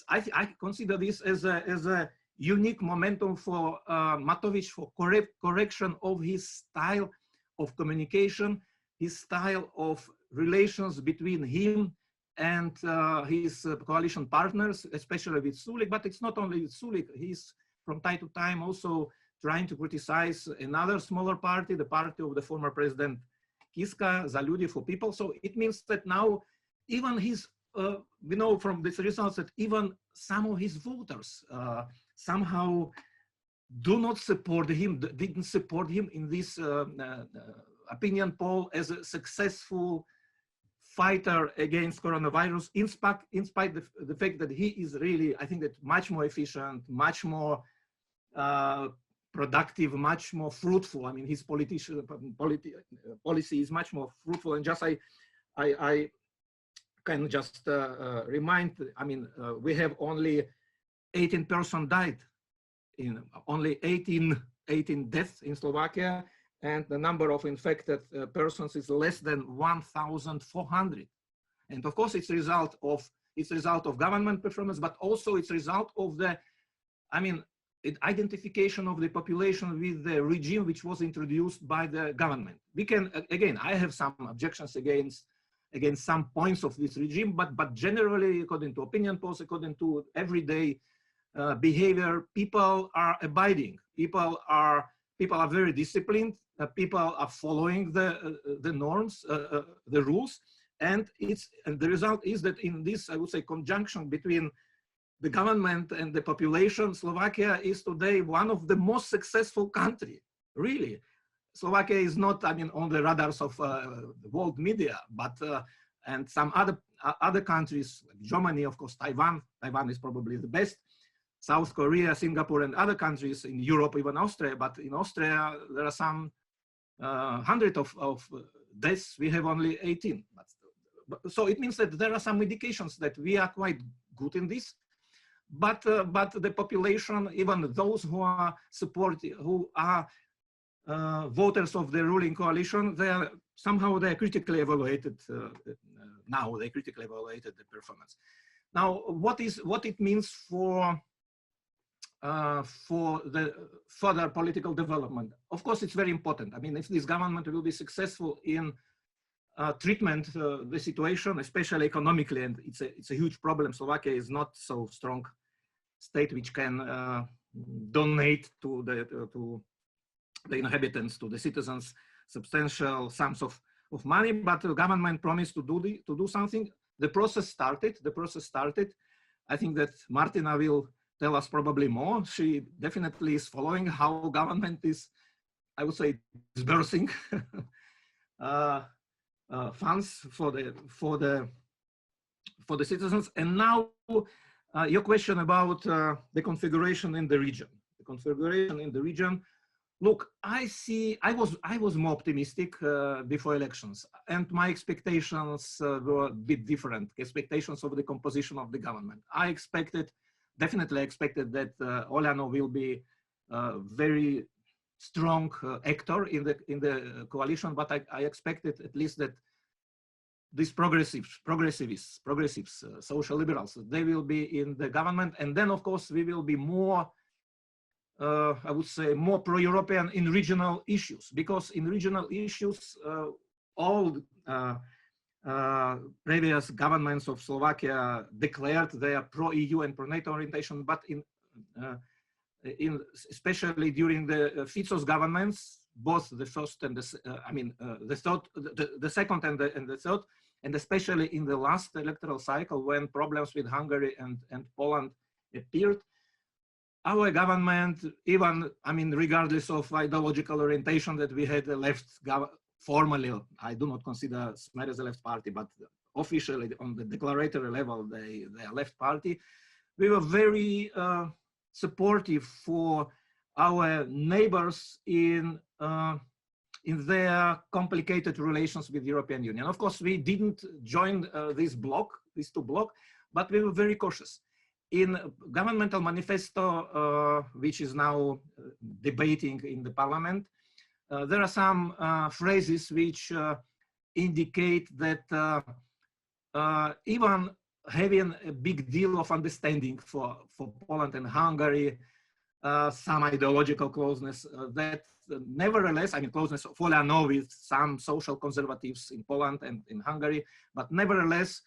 I consider this as a unique momentum for Matovic for correction of his style of communication, his style of relations between him and his coalition partners, especially with Sulik. But it's not only Sulik, he's from time to time also trying to criticize another smaller party, the party of the former president Kiska, Zaludi for People. So it means that now even his, we know from these results that even some of his voters somehow do not support him, didn't support him in this opinion poll as a successful fighter against coronavirus, in spite of the fact that he is really, I think, that much more efficient, much more productive, much more fruitful. I mean, his policy is much more fruitful. And just I can just remind, I mean, we have only 18 persons died, in only 18 deaths in Slovakia, and the number of infected persons is less than 1,400. And of course, it's a result of government performance, but also it's a result of the, I mean, identification of the population with the regime which was introduced by the government. We can, again, I have some objections against some points of this regime, but generally, according to opinion polls, according to everyday behavior, people are abiding. People are very disciplined. People are following the norms, the rules, and the result is that in this, I would say, conjunction between the government and the population, Slovakia is today one of the most successful countries. Really, Slovakia is not, I mean, on the radars of the world media, but and some other countries, like Germany, of course, Taiwan is probably the best. South Korea, Singapore, and other countries in Europe, even Austria. But in Austria, there are some hundreds of deaths. We have only 18. so it means that there are some indications that we are quite good in this, but the population, even those who are voters of the ruling coalition, they're critically evaluated now. They critically evaluated the performance. Now, what it means for the further political development? Of course, it's very important. I mean, if this government will be successful in treatment the situation, especially economically, and it's a huge problem. Slovakia is not so strong state which can donate to the inhabitants, to the citizens, substantial sums of money, but the government promised to do something. The process started. I think that Martina will tell us probably more. She definitely is following how government is, I would say, disbursing funds for the citizens. And now your question about the configuration in the region. The configuration in the region. Look, I was more optimistic before elections, and my expectations were a bit different. Expectations of the composition of the government. Definitely expected that Oľano will be a very strong actor in the coalition, but I expected at least that these progressives, social liberals, they will be in the government, and then of course we will be more. I would say more pro-European in regional issues, because in regional issues, all previous governments of Slovakia declared their pro-EU and pro-NATO orientation, but especially during the Fico's governments, both the first and the second and the third, and especially in the last electoral cycle when problems with Hungary and Poland appeared. Our government, even, regardless of ideological orientation that we had a left formally, I do not consider Smer as a left party, but officially on the declaratory level, they are left party. We were very supportive for our neighbors in their complicated relations with the European Union. Of course, we didn't join these two blocs, but we were very cautious. In governmental manifesto, which is now debating in the parliament, there are some phrases which indicate that even having a big deal of understanding for Poland and Hungary, some ideological closeness, that nevertheless, closeness of Oľano with some social conservatives in Poland and in Hungary, but nevertheless,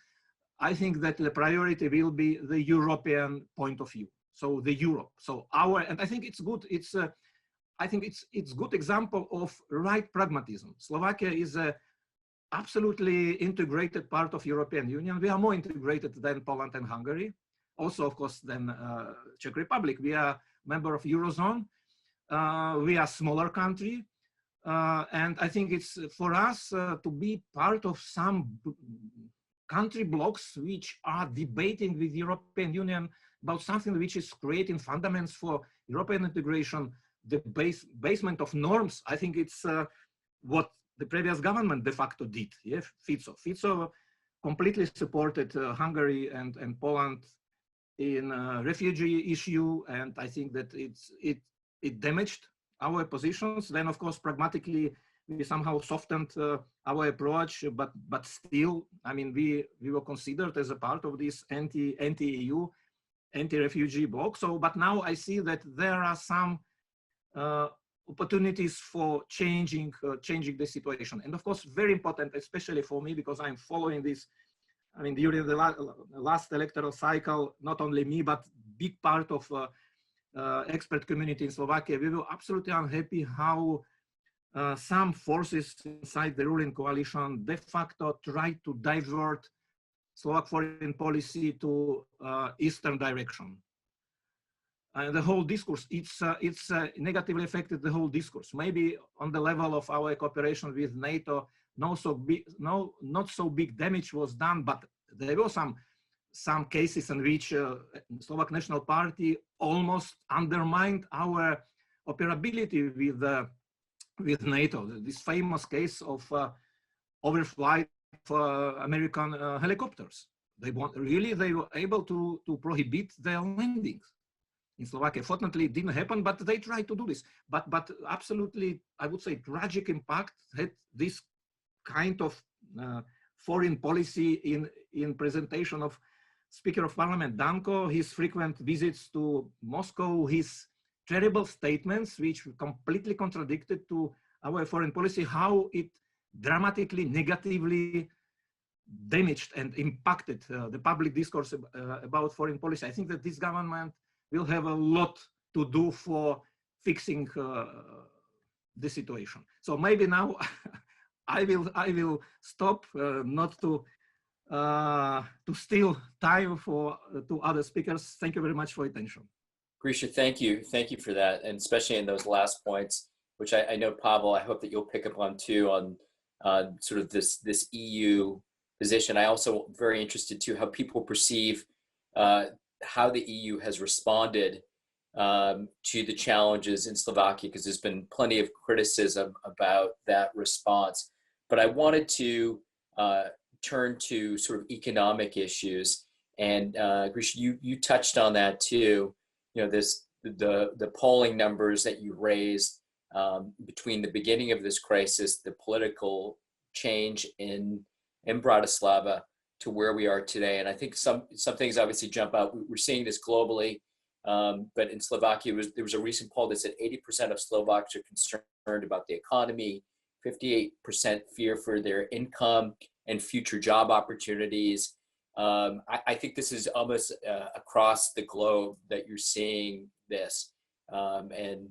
I think that the priority will be the European point of view. So the Europe. So and I think it's good. I think it's good example of right pragmatism. Slovakia is a absolutely integrated part of European Union. We are more integrated than Poland and Hungary. Also, of course, than Czech Republic. We are member of Eurozone. We are a smaller country. And I think it's for us to be part of some country blocks which are debating with the European Union about something which is creating fundamentals for European integration, the basement of norms. I think it's what the previous government de facto did. Yeah, Fico completely supported Hungary and Poland in refugee issue, and I think that it damaged our positions. Then, of course, pragmatically, we somehow softened our approach, but still, we were considered as a part of this anti-EU, anti-refugee bloc. So, but now I see that there are some opportunities for changing the situation. And of course, very important, especially for me, because I'm following this. During the last electoral cycle, not only me, but big part of expert community in Slovakia, we were absolutely unhappy how some forces inside the ruling coalition de facto tried to divert Slovak foreign policy to eastern direction. And the whole discourse, it's negatively affected the whole discourse. Maybe on the level of our cooperation with NATO, not so big damage was done, but there were some cases in which Slovak National Party almost undermined our operability with NATO. This famous case of overflight American helicopters. They were able to prohibit their landings in Slovakia. Fortunately, it didn't happen, but they tried to do this. But absolutely, I would say, tragic impact had this kind of foreign policy in presentation of Speaker of Parliament Danko, his frequent visits to Moscow, his terrible statements, which completely contradicted to our foreign policy, how it dramatically, negatively damaged and impacted the public discourse about foreign policy. I think that this government will have a lot to do for fixing the situation. So maybe now I will stop, not to steal time to other speakers. Thank you very much for your attention. Grisha, thank you for that, and especially in those last points, which I know, Pavel, I hope that you'll pick up on too, on sort of this EU position. I also very interested too how people perceive how the EU has responded to the challenges in Slovakia, because there's been plenty of criticism about that response. But I wanted to turn to sort of economic issues, and Grisha, you touched on that too. You know, the polling numbers that you raised between the beginning of this crisis, the political change in Bratislava to where we are today. And I think some things obviously jump out. We're seeing this globally, but in Slovakia, there was a recent poll that said 80% of Slovaks are concerned about the economy, 58% fear for their income and future job opportunities. I think this is almost across the globe that you're seeing this. And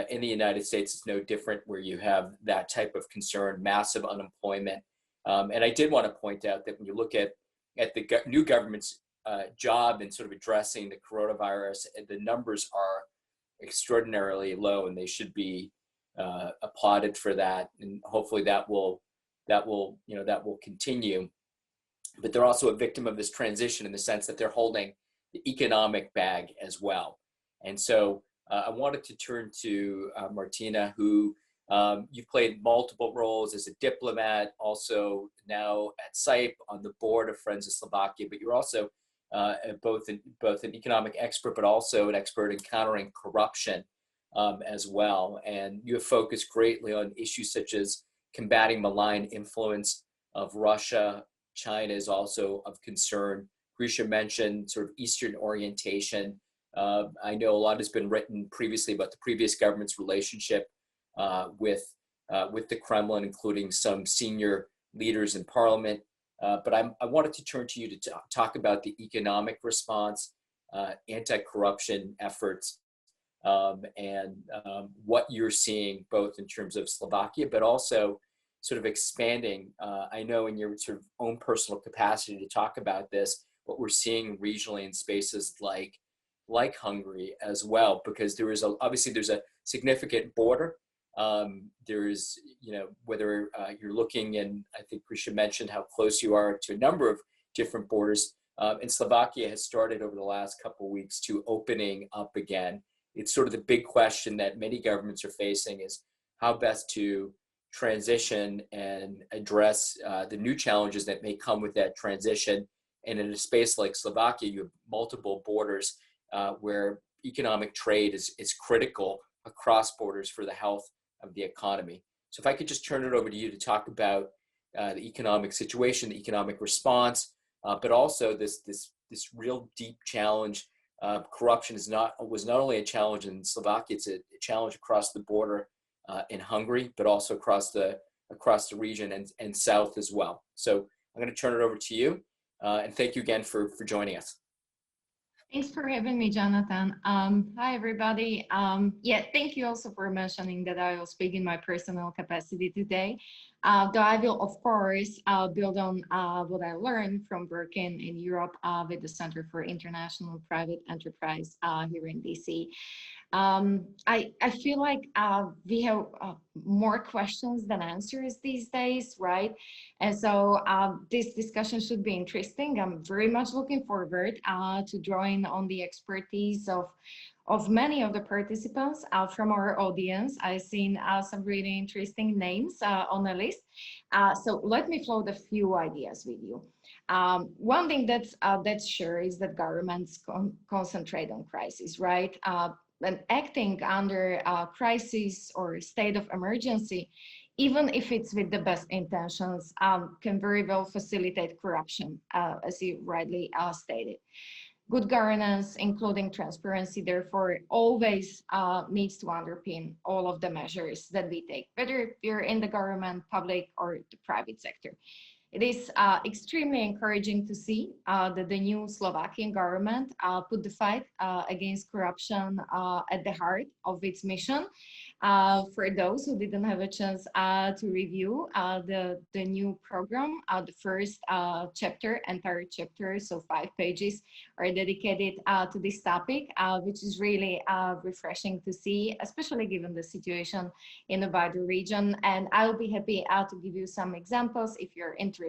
in the United States, it's no different, where you have that type of concern, massive unemployment. And I did want to point out that when you look at the new government's job in sort of addressing the coronavirus, the numbers are extraordinarily low, and they should be applauded for that. And hopefully that will continue. But they're also a victim of this transition in the sense that they're holding the economic bag as well. And so I wanted to turn to Martina, who you've played multiple roles as a diplomat, also now at SAIP, on the board of Friends of Slovakia, but you're also both an economic expert, but also an expert in countering corruption as well. And you have focused greatly on issues such as combating malign influence of Russia. China is also of concern. Grisha mentioned sort of Eastern orientation. I know a lot has been written previously about the previous government's relationship with the Kremlin, including some senior leaders in parliament. But I wanted to turn to you to talk about the economic response, anti-corruption efforts, and what you're seeing both in terms of Slovakia, but also sort of expanding. I know in your sort of own personal capacity to talk about this, what we're seeing regionally in spaces like Hungary as well, because obviously there's a significant border. There's, whether you're looking, and I think Grisha mentioned how close you are to a number of different borders, and Slovakia has started over the last couple of weeks to opening up again. It's sort of the big question that many governments are facing, is how best to transition and address the new challenges that may come with that transition. And in a space like Slovakia, you have multiple borders where economic trade is critical across borders for the health of the economy. So if I could just turn it over to you to talk about the economic situation, the economic response, but also this real deep challenge. Corruption was not only a challenge in Slovakia, it's a challenge across the border in Hungary, but also across the region and south as well. So I'm going to turn it over to you, and thank you again for joining us. Thanks for having me, Jonathan. Hi, everybody. Thank you also for mentioning that I will speak in my personal capacity today. Though I will, of course, build on what I learned from working in Europe with the Center for International Private Enterprise here in DC. I feel like we have more questions than answers these days, right? And so this discussion should be interesting. I'm very much looking forward to drawing on the expertise of of many of the participants from our audience. I've seen some really interesting names on the list. So let me float a few ideas with you. One thing that's sure is that governments concentrate on crisis, right? And acting under crisis or state of emergency, even if it's with the best intentions, can very well facilitate corruption, as you rightly stated. Good governance, including transparency, therefore, always needs to underpin all of the measures that we take, whether you're in the government, public, or the private sector. It is extremely encouraging to see that the new Slovakian government put the fight against corruption at the heart of its mission. For those who didn't have a chance to review the new program, the first entire chapter, so 5 pages, are dedicated to this topic, which is really refreshing to see, especially given the situation in the wider region. And I'll be happy to give you some examples if you're interested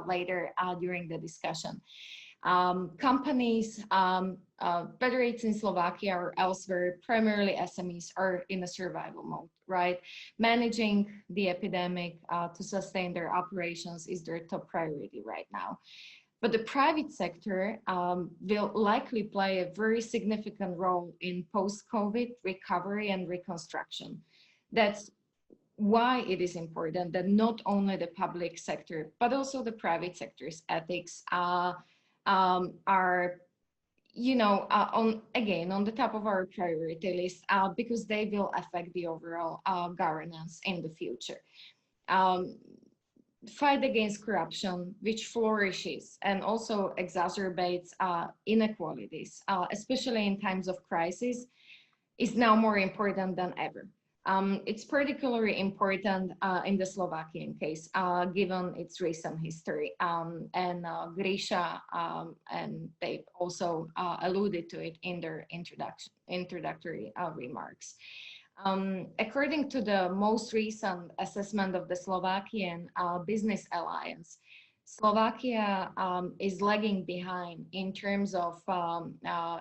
later during the discussion. Companies, whether it's in Slovakia or elsewhere, primarily SMEs are in a survival mode, right? Managing the epidemic to sustain their operations is their top priority right now. But the private sector will likely play a very significant role in post-COVID recovery and reconstruction. That's why it is important that not only the public sector, but also the private sector's ethics are, on the top of our priority list, because they will affect the overall governance in the future. Fight against corruption, which flourishes and also exacerbates inequalities, especially in times of crisis, is now more important than ever. It's particularly important in the Slovakian case, given its recent history. And Grisha and they also alluded to it in their introductory remarks. According to the most recent assessment of the Slovakian Business Alliance, Slovakia is lagging behind in terms of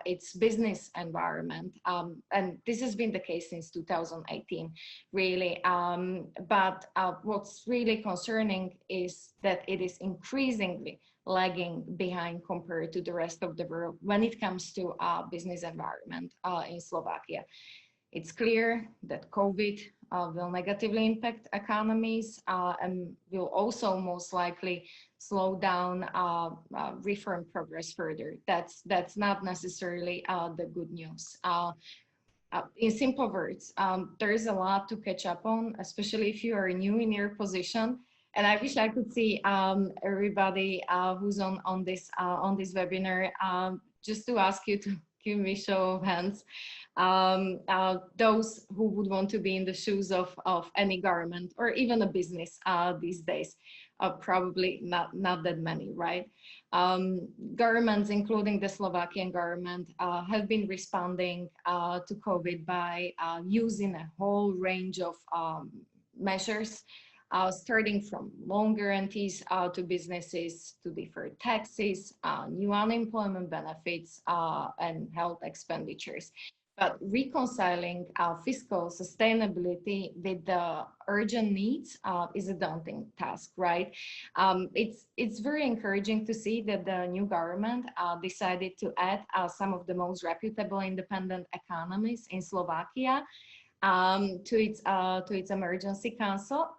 its business environment. And this has been the case since 2018, really. But what's really concerning is that it is increasingly lagging behind compared to the rest of the world when it comes to business environment in Slovakia. It's clear that COVID will negatively impact economies and will also most likely slow down reform progress further. That's not necessarily the good news. In simple words, there is a lot to catch up on, especially if you are new in your position. And I wish I could see everybody who's on this webinar, just to ask you to give me a show of hands. Those who would want to be in the shoes of any government or even a business these days, probably not that many, right? Governments, including the Slovakian government, have been responding to COVID by using a whole range of measures, starting from loan guarantees to businesses, to deferred taxes, new unemployment benefits, and health expenditures. But reconciling fiscal sustainability with the urgent needs is a daunting task, right? It's very encouraging to see that the new government decided to add some of the most reputable independent economists in Slovakia to its emergency council,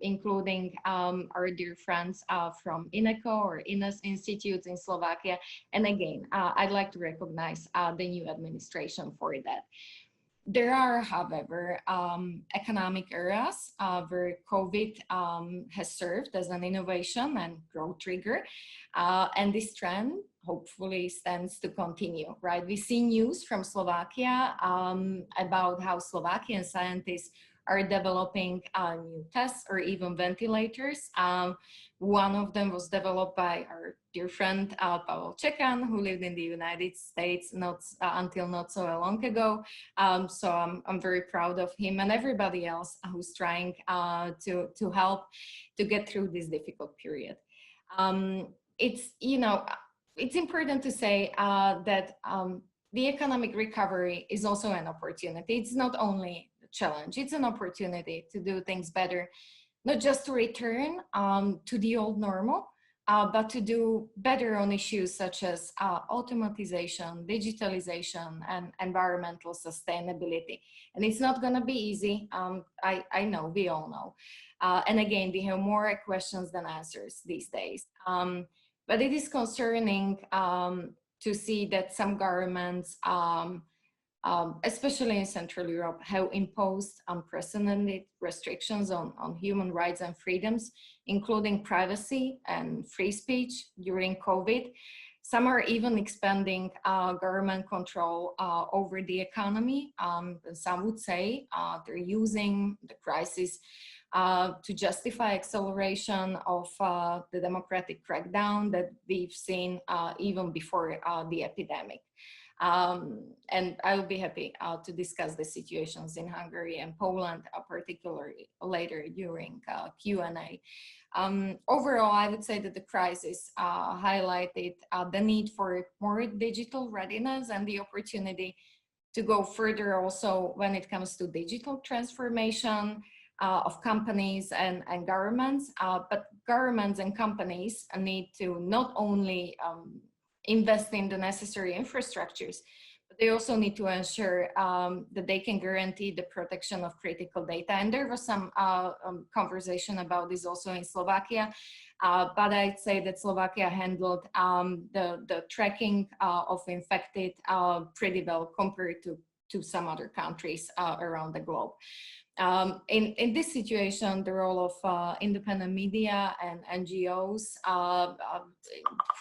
including our dear friends from INECO or INES institutes in Slovakia. And again, I'd like to recognize the new administration for that. There are, however, economic areas where COVID has served as an innovation and growth trigger, and this trend hopefully stands to continue, right? We see news from Slovakia about how Slovakian scientists are developing new tests or even ventilators. One of them was developed by our dear friend Pavel Čekan, who lived in the United States until not so long ago. So I'm very proud of him and everybody else who's trying to help to get through this difficult period. It's important to say that the economic recovery is also an opportunity. It's not only a challenge, it's an opportunity to do things better, not just to return to the old normal, but to do better on issues such as automatization, digitalization, and environmental sustainability. And it's not going to be easy. I know, we all know. And again, we have more questions than answers these days. But it is concerning to see that some governments, especially in Central Europe, have imposed unprecedented restrictions on human rights and freedoms, including privacy and free speech during COVID. Some are even expanding government control over the economy. Some would say they're using the crisis to justify acceleration of the democratic crackdown that we've seen even before the epidemic. And I will be happy to discuss the situations in Hungary and Poland, particularly later during Q&A. Overall, I would say that the crisis highlighted the need for more digital readiness and the opportunity to go further also when it comes to digital transformation of companies and governments. But governments and companies need to not only invest in the necessary infrastructures, but they also need to ensure that they can guarantee the protection of critical data. And there was some conversation about this also in Slovakia, but I'd say that Slovakia handled the tracking of infected pretty well compared to some other countries around the globe. In this situation, the role of independent media and NGOs,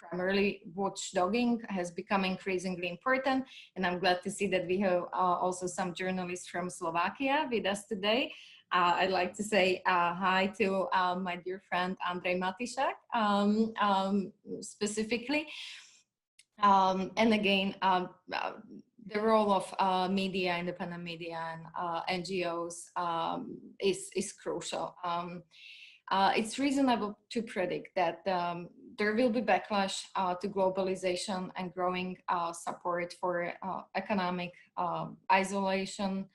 primarily watchdogging, has become increasingly important. And I'm glad to see that we have also some journalists from Slovakia with us today. I'd like to say hi to my dear friend Andrej Matišak, specifically. And again, the role of media, independent media, and NGOs is crucial. It's reasonable to predict that there will be backlash to globalization and growing support for economic isolation.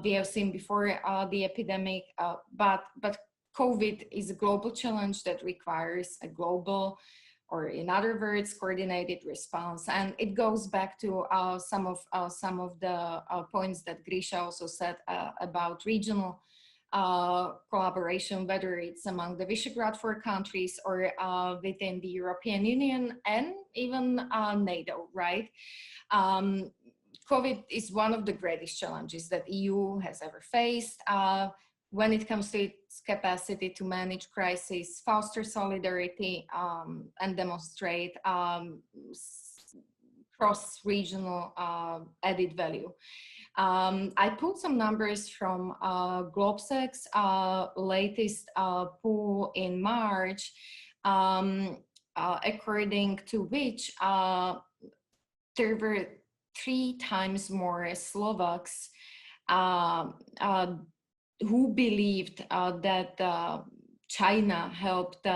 We have seen before the epidemic, but COVID is a global challenge that requires a global, or in other words, coordinated response. And it goes back to some of the points that Grisha also said about regional collaboration, whether it's among the Visegrad 4 countries or within the European Union and even NATO, right? COVID is one of the greatest challenges that EU has ever faced. When it comes to its capacity to manage crisis, foster solidarity, and demonstrate cross-regional added value. I put some numbers from Globsec's latest poll in March, according to which there were 3 times more Slovaks who believed that China helped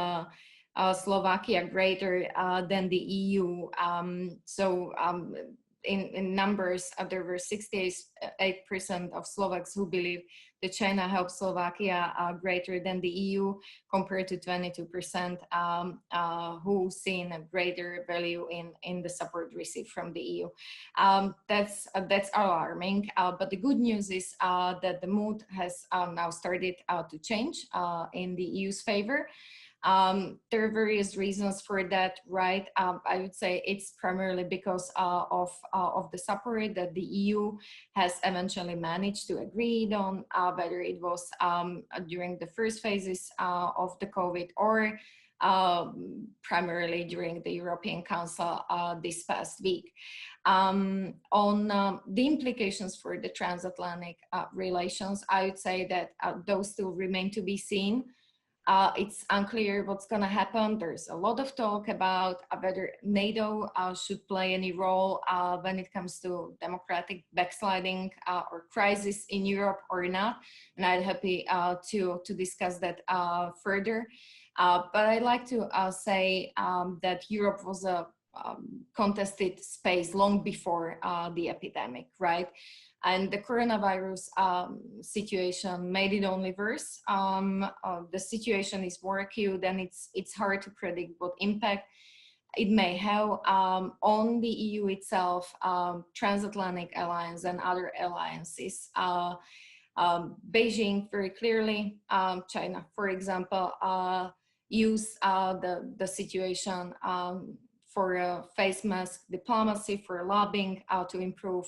Slovakia greater than the EU. In numbers, there were 68% of Slovaks who believe that China helped Slovakia greater than the EU, compared to 22% who seen a greater value in the support received from the EU. That's alarming, but the good news is that the mood has now started to change in the EU's favor. There are various reasons for that, right? I would say it's primarily because of the support that the EU has eventually managed to agree on, whether it was during the first phases of the COVID or primarily during the European Council this past week. On the implications for the transatlantic relations, I would say that those still remain to be seen. It's unclear what's going to happen. There's a lot of talk about whether NATO should play any role when it comes to democratic backsliding or crisis in Europe or not. And I'd happy to discuss that further. But I'd like to say that Europe was a contested space long before the epidemic, right? And the coronavirus situation made it only worse. The situation is more acute, and it's hard to predict what impact it may have on the EU itself, transatlantic alliance, and other alliances. Beijing very clearly, China, for example, use the situation for face mask diplomacy, for lobbying to improve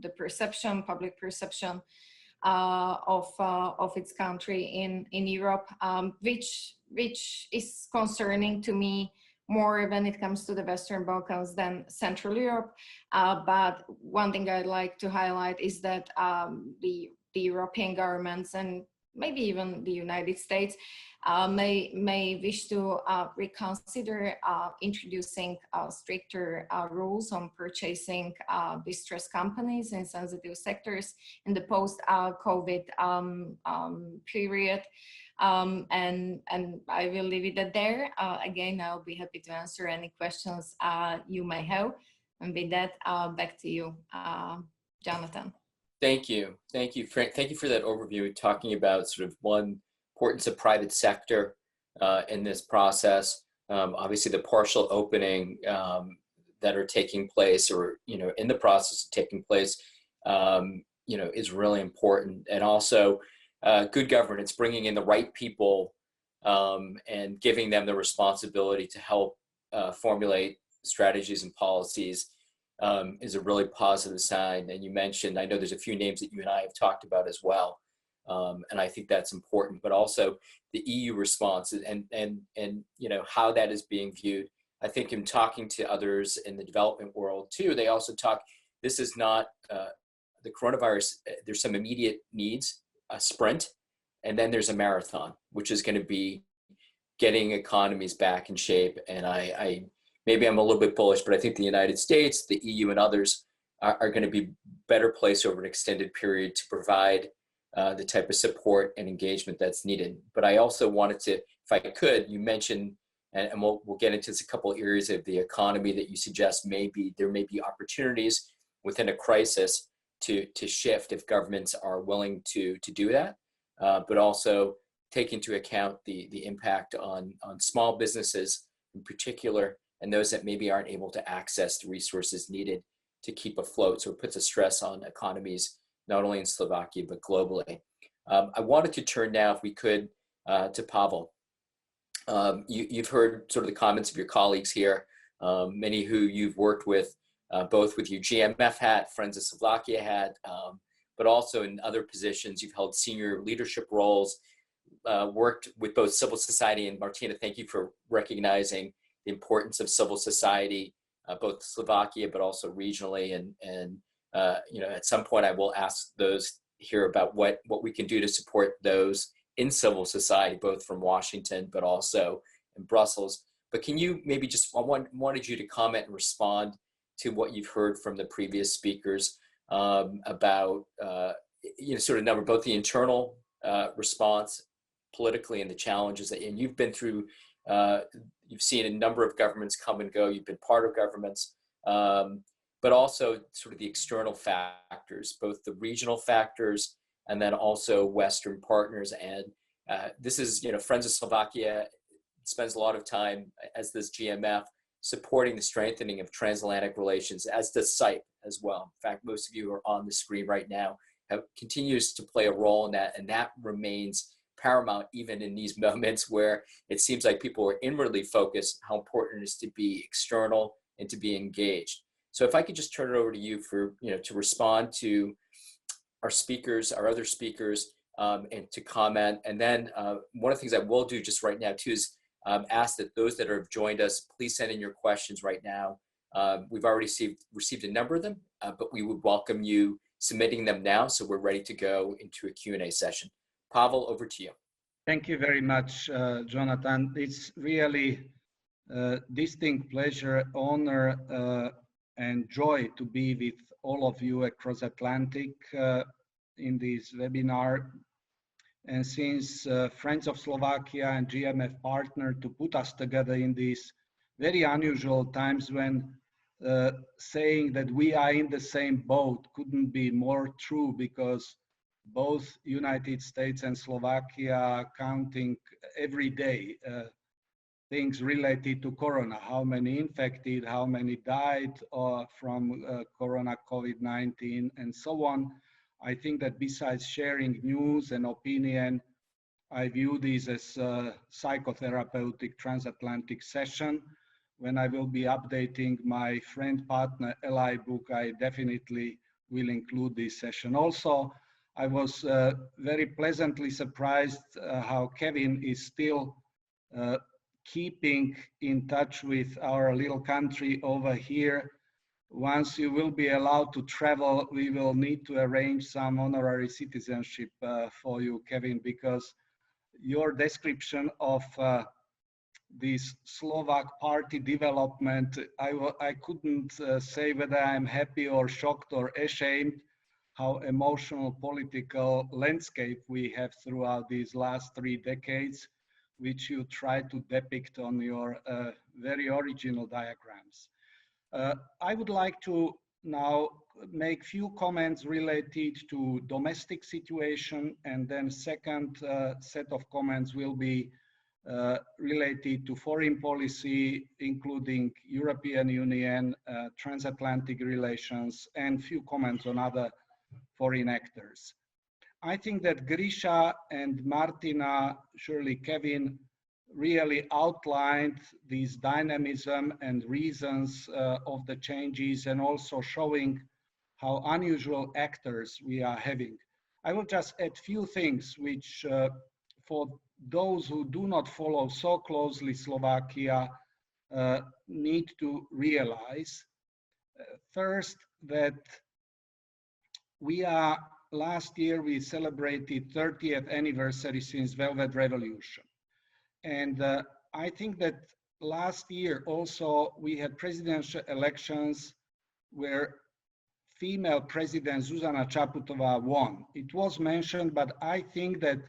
the perception, public perception of its country in Europe, which is concerning to me more when it comes to the Western Balkans than Central Europe. But one thing I'd like to highlight is that the European governments, and maybe even the United States, may wish to reconsider introducing stricter rules on purchasing distressed companies in sensitive sectors in the post-COVID period. And I will leave it at there. Again, I'll be happy to answer any questions you may have. And with that, back to you, Jonathan. Thank you. Thank you, Frank. Thank you for that overview, talking about sort of one, importance of private sector in this process. Obviously, the partial opening that are taking place, or in the process of taking place, is really important. And also, good governance, bringing in the right people and giving them the responsibility to help formulate strategies and policies is a really positive sign. And you mentioned, I know there's a few names that you and I have talked about as well. And I think that's important, but also the EU response and how that is being viewed. I think in talking to others in the development world too, they also talk, this is not the coronavirus, there's some immediate needs, a sprint, and then there's a marathon, which is going to be getting economies back in shape. And I maybe I'm a little bit bullish, but I think the United States, the EU, and others are going to be better placed over an extended period to provide the type of support and engagement that's needed. But I also wanted to, if I could, you mentioned, and we'll get into this, a couple of areas of the economy that you suggest there may be opportunities within a crisis to shift if governments are willing to do that, but also take into account the impact on small businesses in particular, and those that maybe aren't able to access the resources needed to keep afloat. So it puts a stress on economies, not only in Slovakia, but globally. I wanted to turn now, if we could, to Pavel. You've heard sort of the comments of your colleagues here, many who you've worked with, both with your GMF hat, Friends of Slovakia hat, but also in other positions. You've held senior leadership roles, worked with both civil society, and Martina, thank you for recognizing the importance of civil society, both Slovakia, but also regionally. And at some point I will ask those here about what we can do to support those in civil society, both from Washington, but also in Brussels. But can you maybe just, I wanted you to comment and respond to what you've heard from the previous speakers about, sort of number, both the internal response politically and the challenges and you've been through, you've seen a number of governments come and go, you've been part of governments, but also sort of the external factors, both the regional factors and then also Western partners. And this is, Friends of Slovakia spends a lot of time, as this GMF, supporting the strengthening of transatlantic relations, as does SIPE as well. In fact, most of you who are on the screen right now continues to play a role in that, and that remains paramount even in these moments where it seems like people are inwardly focused, how important it is to be external and to be engaged. So if I could just turn it over to you for, to respond to our speakers, our other speakers, and to comment. And then one of the things I will do just right now too is ask that those that have joined us, please send in your questions right now. We've already received a number of them, but we would welcome you submitting them now, so we're ready to go into a Q&A session. Pavel, over to you. Thank you very much, Jonathan. It's really a distinct pleasure, honor, and joy to be with all of you across Atlantic in this webinar. And since Friends of Slovakia and GMF partnered to put us together in this very unusual times when saying that we are in the same boat couldn't be more true, because both United States and Slovakia are counting every day things related to Corona, how many infected, how many died from Corona COVID-19 and so on. I think that besides sharing news and opinion, I view this as a psychotherapeutic transatlantic session. When I will be updating my friend, partner, ally book, I definitely will include this session. Also, I was very pleasantly surprised how Kevin is still keeping in touch with our little country over here. Once you will be allowed to travel, we will need to arrange some honorary citizenship for you, Kevin, because your description of this Slovak party development, I couldn't say whether I'm happy or shocked or ashamed how emotional political landscape we have throughout these last 3 decades, which you try to depict on your very original diagrams. I would like to now make few comments related to domestic situation, and then second set of comments will be related to foreign policy, including European Union, transatlantic relations, and few comments on other foreign actors. I think that Grisha and Martina, surely Kevin, really outlined this dynamism and reasons of the changes, and also showing how unusual actors we are having. I will just add few things which for those who do not follow so closely Slovakia need to realize. First, that last year we celebrated 30th anniversary since Velvet Revolution. And I think that last year also we had presidential elections where female president Zuzana Čaputová won. It was mentioned, but I think that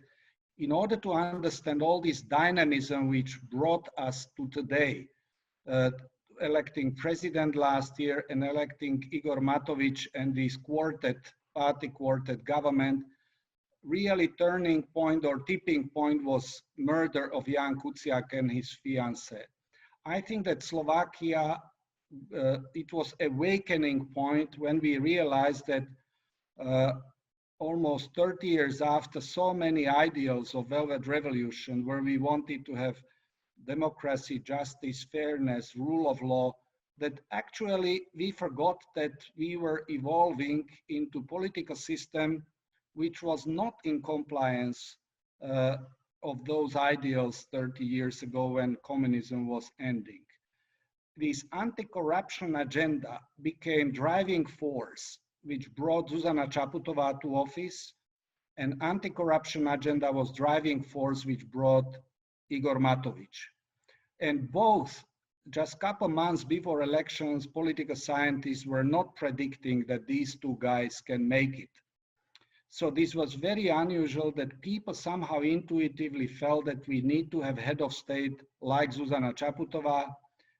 in order to understand all this dynamism which brought us to today, electing president last year and electing Igor Matović and this party quartet government, really turning point or tipping point was murder of Jan Kuciak and his fiancée. I think that Slovakia, it was an awakening point when we realized that almost 30 years after so many ideals of Velvet Revolution, where we wanted to have democracy, justice, fairness, rule of law, that actually we forgot that we were evolving into political system which was not in compliance of those ideals 30 years ago when communism was ending. This anti-corruption agenda became driving force which brought Zuzana Čaputová to office, and anti-corruption agenda was driving force which brought Igor Matović. And both, just a couple months before elections, political scientists were not predicting that these two guys can make it. So this was very unusual that people somehow intuitively felt that we need to have head of state like Zuzana Čaputová,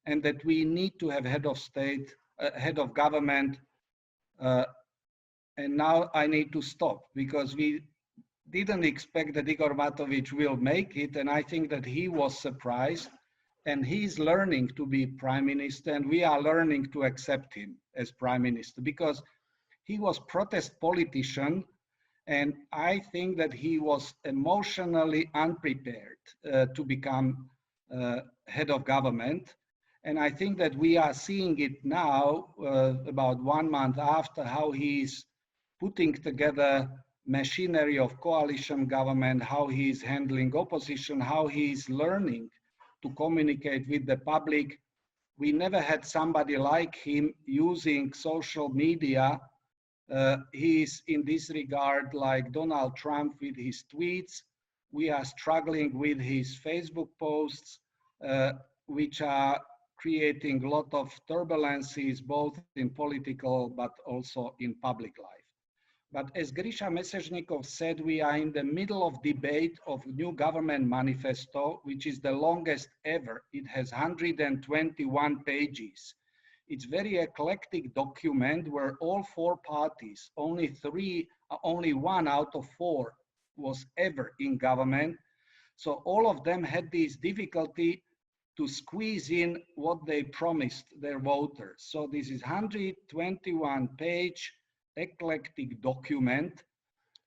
and that we need to have head of state, head of government. And now I need to stop, because we didn't expect that Igor Matović will make it. And I think that he was surprised, and he's learning to be prime minister, and we are learning to accept him as prime minister, because he was protest politician. And I think that he was emotionally unprepared to become head of government. And I think that we are seeing it now, about 1 month after, how he's putting together machinery of coalition government, how he's handling opposition, how he's learning to communicate with the public. We never had somebody like him using social media. He's in this regard like Donald Trump with his tweets. We are struggling with his Facebook posts, which are creating a lot of turbulences, both in political but also in public life. But as Grisha Mesezhnikov said, we are in the middle of debate of new government manifesto, which is the longest ever. It has 121 pages. It's very eclectic document where all four parties, only one out of four was ever in government. So all of them had this difficulty to squeeze in what they promised their voters. So this is 121-page eclectic document,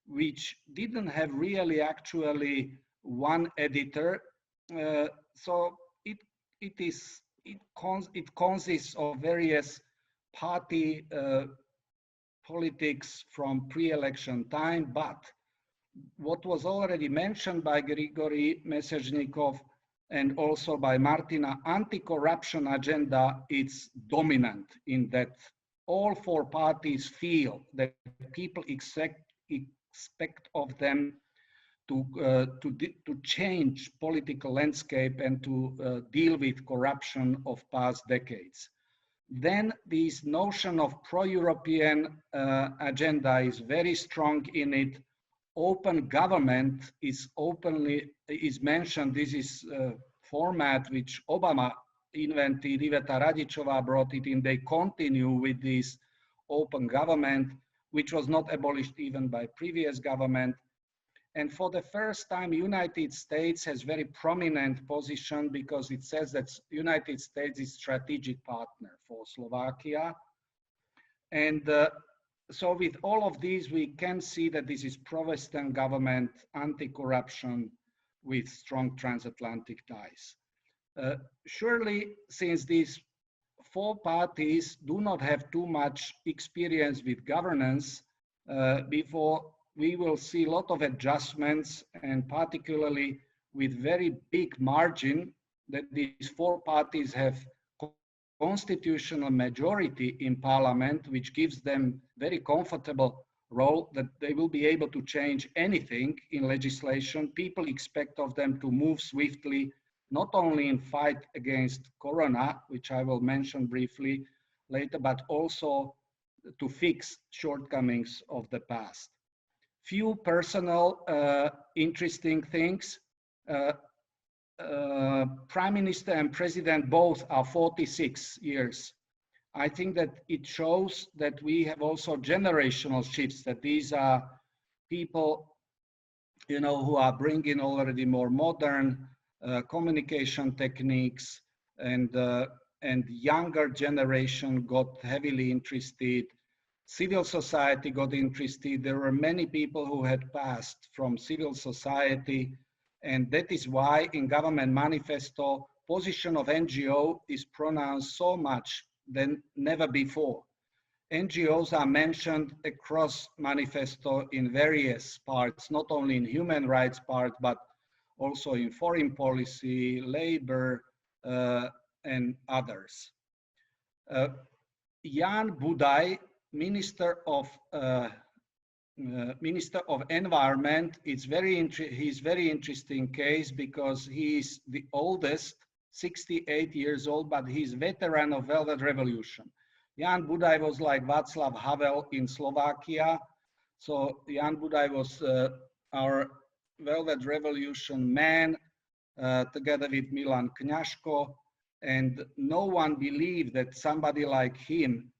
which didn't have really actually one editor. So it consists of various party politics from pre-election time, but what was already mentioned by Grigory Mesezhnikov and also by Martina, anti-corruption agenda is dominant in that all four parties feel that people expect of them to change political landscape and to deal with corruption of past decades. Then this notion of pro-European agenda is very strong in it. Open government is mentioned. This is a format which Obama invented. Iveta Radičová brought it in. They continue with this open government, which was not abolished even by previous government. And for the first time, United States has very prominent position because it says that United States is strategic partner for Slovakia. And so with all of these, we can see that this is pro-Western government, anti-corruption with strong transatlantic ties. Surely, since these four parties do not have too much experience with governance, before we will see a lot of adjustments, and particularly with very big margin that these four parties have constitutional majority in parliament, which gives them very comfortable role that they will be able to change anything in legislation. People expect of them to move swiftly, not only in fight against Corona, which I will mention briefly later, but also to fix shortcomings of the past. Few personal interesting things. Prime Minister and President both are 46 years. I think that it shows that we have also generational shifts, that these are people, you know, who are bringing already more modern communication techniques, and younger generation got heavily interested. Civil society got interested. There were many people who had passed from civil society, and that is why in government manifesto, position of NGO is pronounced so much than never before. NGOs are mentioned across manifesto in various parts, not only in human rights part, but also in foreign policy, labor, and others. Jan Budaj, Minister of Environment, he's very interesting case because he's the oldest, 68 years old, but he's veteran of Velvet Revolution. Jan Budaj was like Václav Havel in Slovakia. So Jan Budaj was our Velvet Revolution man, together with Milan Kňažko, and no one believed that somebody like him,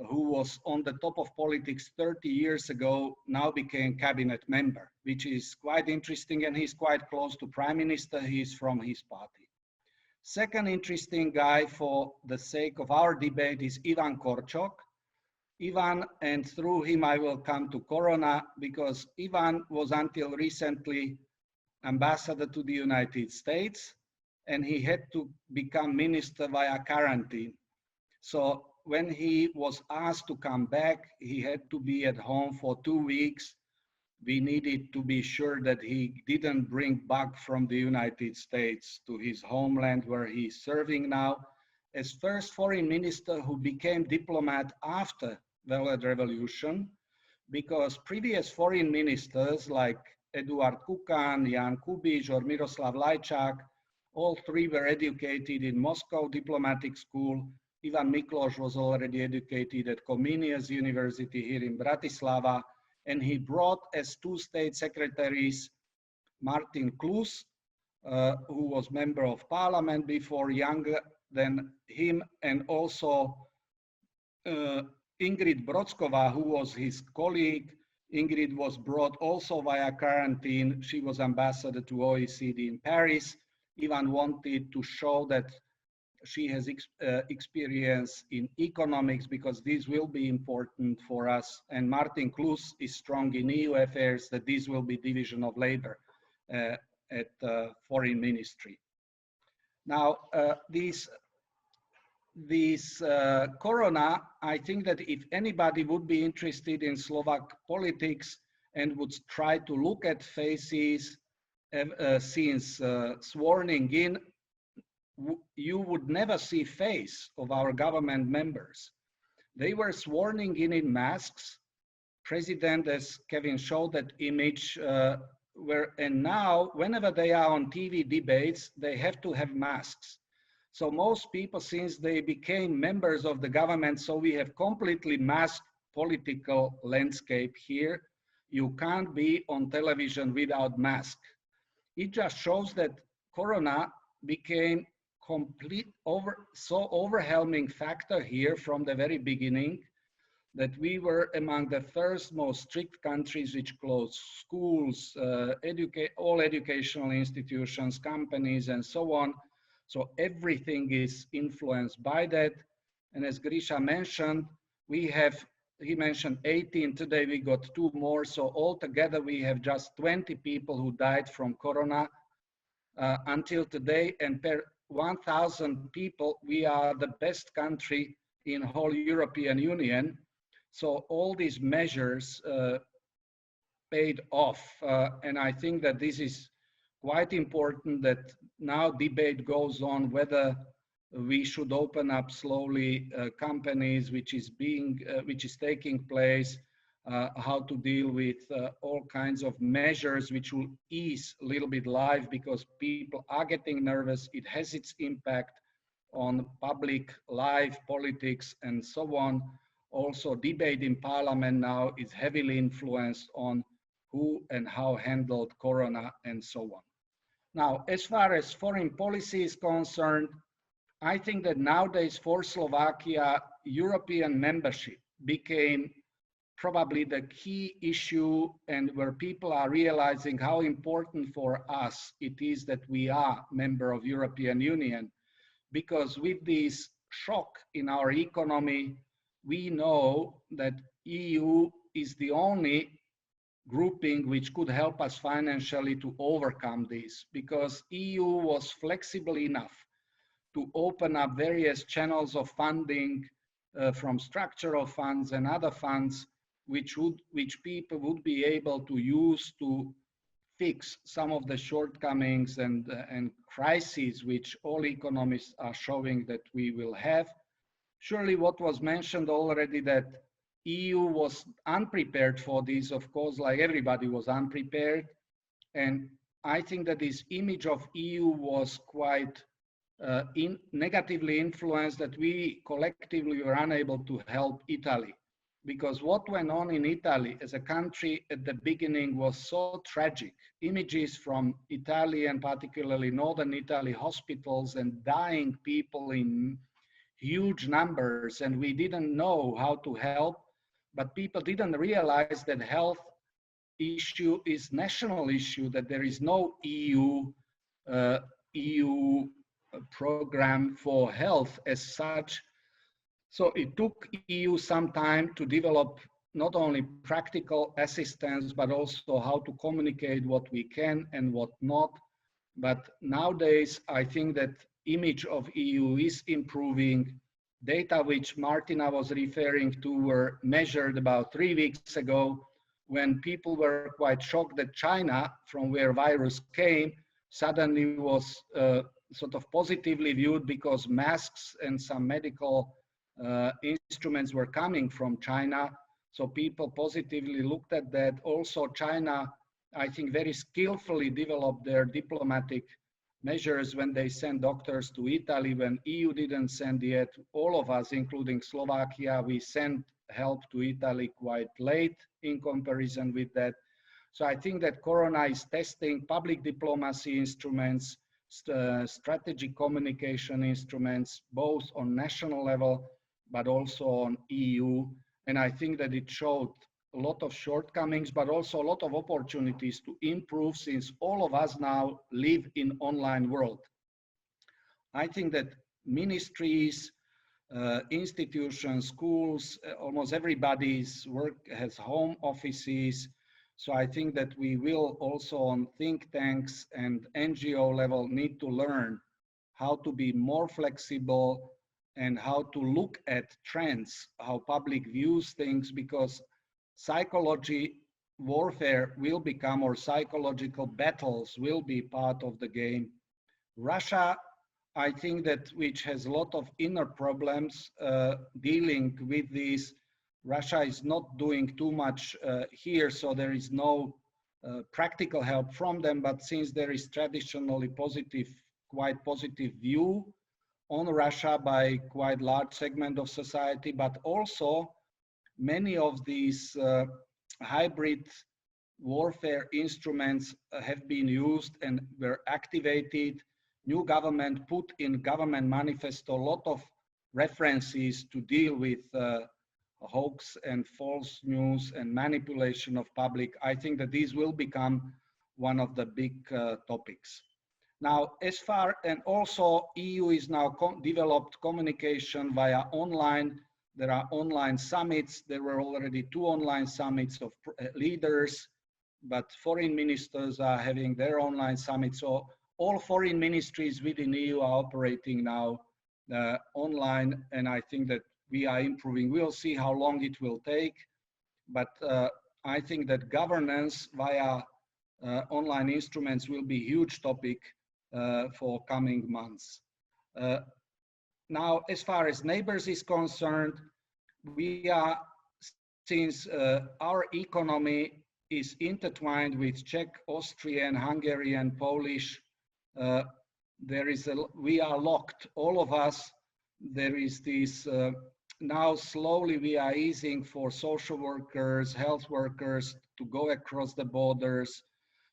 who was on the top of politics 30 years ago, now became cabinet member, which is quite interesting, and he's quite close to Prime Minister. He's from his party. Second interesting guy for the sake of our debate is Ivan Korčok. Ivan, and through him I will come to Corona, because Ivan was until recently ambassador to the United States, and he had to become minister via quarantine. So when he was asked to come back, he had to be at home for 2 weeks. We needed to be sure that he didn't bring bug from the United States to his homeland where he's serving now, as first foreign minister who became diplomat after Velvet Revolution, because previous foreign ministers like Eduard Kukan, Jan Kubiš, or Miroslav Lajčák, all three were educated in Moscow Diplomatic School. Ivan Mikloš was already educated at Comenius University here in Bratislava. and he brought as two state secretaries Martin Klus, who was member of parliament before, younger than him, and also Ingrid Brodskova, who was his colleague. Ingrid was brought also via quarantine. She was ambassador to OECD in Paris. Ivan wanted to show that she has experience in economics, because this will be important for us. And Martin Klus is strong in EU affairs, that this will be division of labor at foreign ministry. Now, this corona, I think that if anybody would be interested in Slovak politics and would try to look at faces since swearing in, you would never see face of our government members. They were swearing in masks. President, as Kevin showed that image, and now whenever they are on TV debates, they have to have masks. So most people, since they became members of the government, so we have completely masked political landscape here. You can't be on television without mask. It just shows that Corona became so overwhelming factor here from the very beginning, that we were among the first most strict countries which closed schools, all educational institutions, companies, and so on. So everything is influenced by that. And as Grisha mentioned, he mentioned 18, today we got 2 more. So altogether we have just 20 people who died from Corona until today. And per 1,000 people, we are the best country in whole European Union. So all these measures paid off. And I think that this is quite important, that now debate goes on whether we should open up slowly companies, which is taking place, how to deal with all kinds of measures which will ease a little bit life, because people are getting nervous. It has its impact on public life, politics, and so on. Also, debate in parliament now is heavily influenced on who and how handled Corona and so on. Now, as far as foreign policy is concerned, I think that nowadays for Slovakia, European membership became probably the key issue, and where people are realizing how important for us it is that we are member of European Union. Because with this shock in our economy, we know that EU is the only grouping which could help us financially to overcome this, because EU was flexible enough to open up various channels of funding from structural funds and other funds, which people would be able to use to fix some of the shortcomings and crises which all economists are showing that we will have. Surely what was mentioned already, that EU was unprepared for this, of course, like everybody was unprepared. And I think that this image of EU was quite negatively influenced, that we collectively were unable to help Italy. Because what went on in Italy as a country at the beginning was so tragic. Images from Italy, and particularly northern Italy, hospitals and dying people in huge numbers, and we didn't know how to help. But people didn't realize that health issue is national issue, that there is no EU program for health as such. So it took EU some time to develop not only practical assistance, but also how to communicate what we can and what not. But nowadays, I think that image of EU is improving. Data which Martina was referring to were measured about 3 weeks ago, when people were quite shocked that China, from where virus came, suddenly was sort of positively viewed, because masks and some medical instruments were coming from China. So people positively looked at that. Also, China, I think, very skillfully developed their diplomatic measures when they sent doctors to Italy, when EU didn't send yet. All of us, including Slovakia, we sent help to Italy quite late in comparison with that. So I think that Corona is testing public diplomacy instruments, strategic communication instruments, both on national level, but also on EU. And I think that it showed a lot of shortcomings, but also a lot of opportunities to improve, since all of us now live in online world. I think that ministries, institutions, schools, almost everybody's work has home offices. So I think that we will also on think tanks and NGO level need to learn how to be more flexible and how to look at trends, how public views things, because psychology warfare will become, or psychological battles will be part of the game. Russia, I think that which has a lot of inner problems dealing with these. Russia is not doing too much here, so there is no practical help from them, but since there is traditionally positive, quite positive view on Russia by quite large segment of society, but also many of these hybrid warfare instruments have been used and were activated. New government put in government manifesto a lot of references to deal with hoax and false news and manipulation of public. I think that these will become one of the big topics. Now, as far, and also EU is now developed communication via online. There are online summits. There were already 2 online summits of leaders, but foreign ministers are having their online summits. So all foreign ministries within EU are operating now online, and I think that we are improving. We'll see how long it will take, but I think that governance via online instruments will be a huge topic for coming months. Now, as far as neighbors is concerned, we are, since our economy is intertwined with Czech, Austrian, Hungarian, Polish, we are locked, all of us. There is this, now slowly we are easing for social workers, health workers to go across the borders.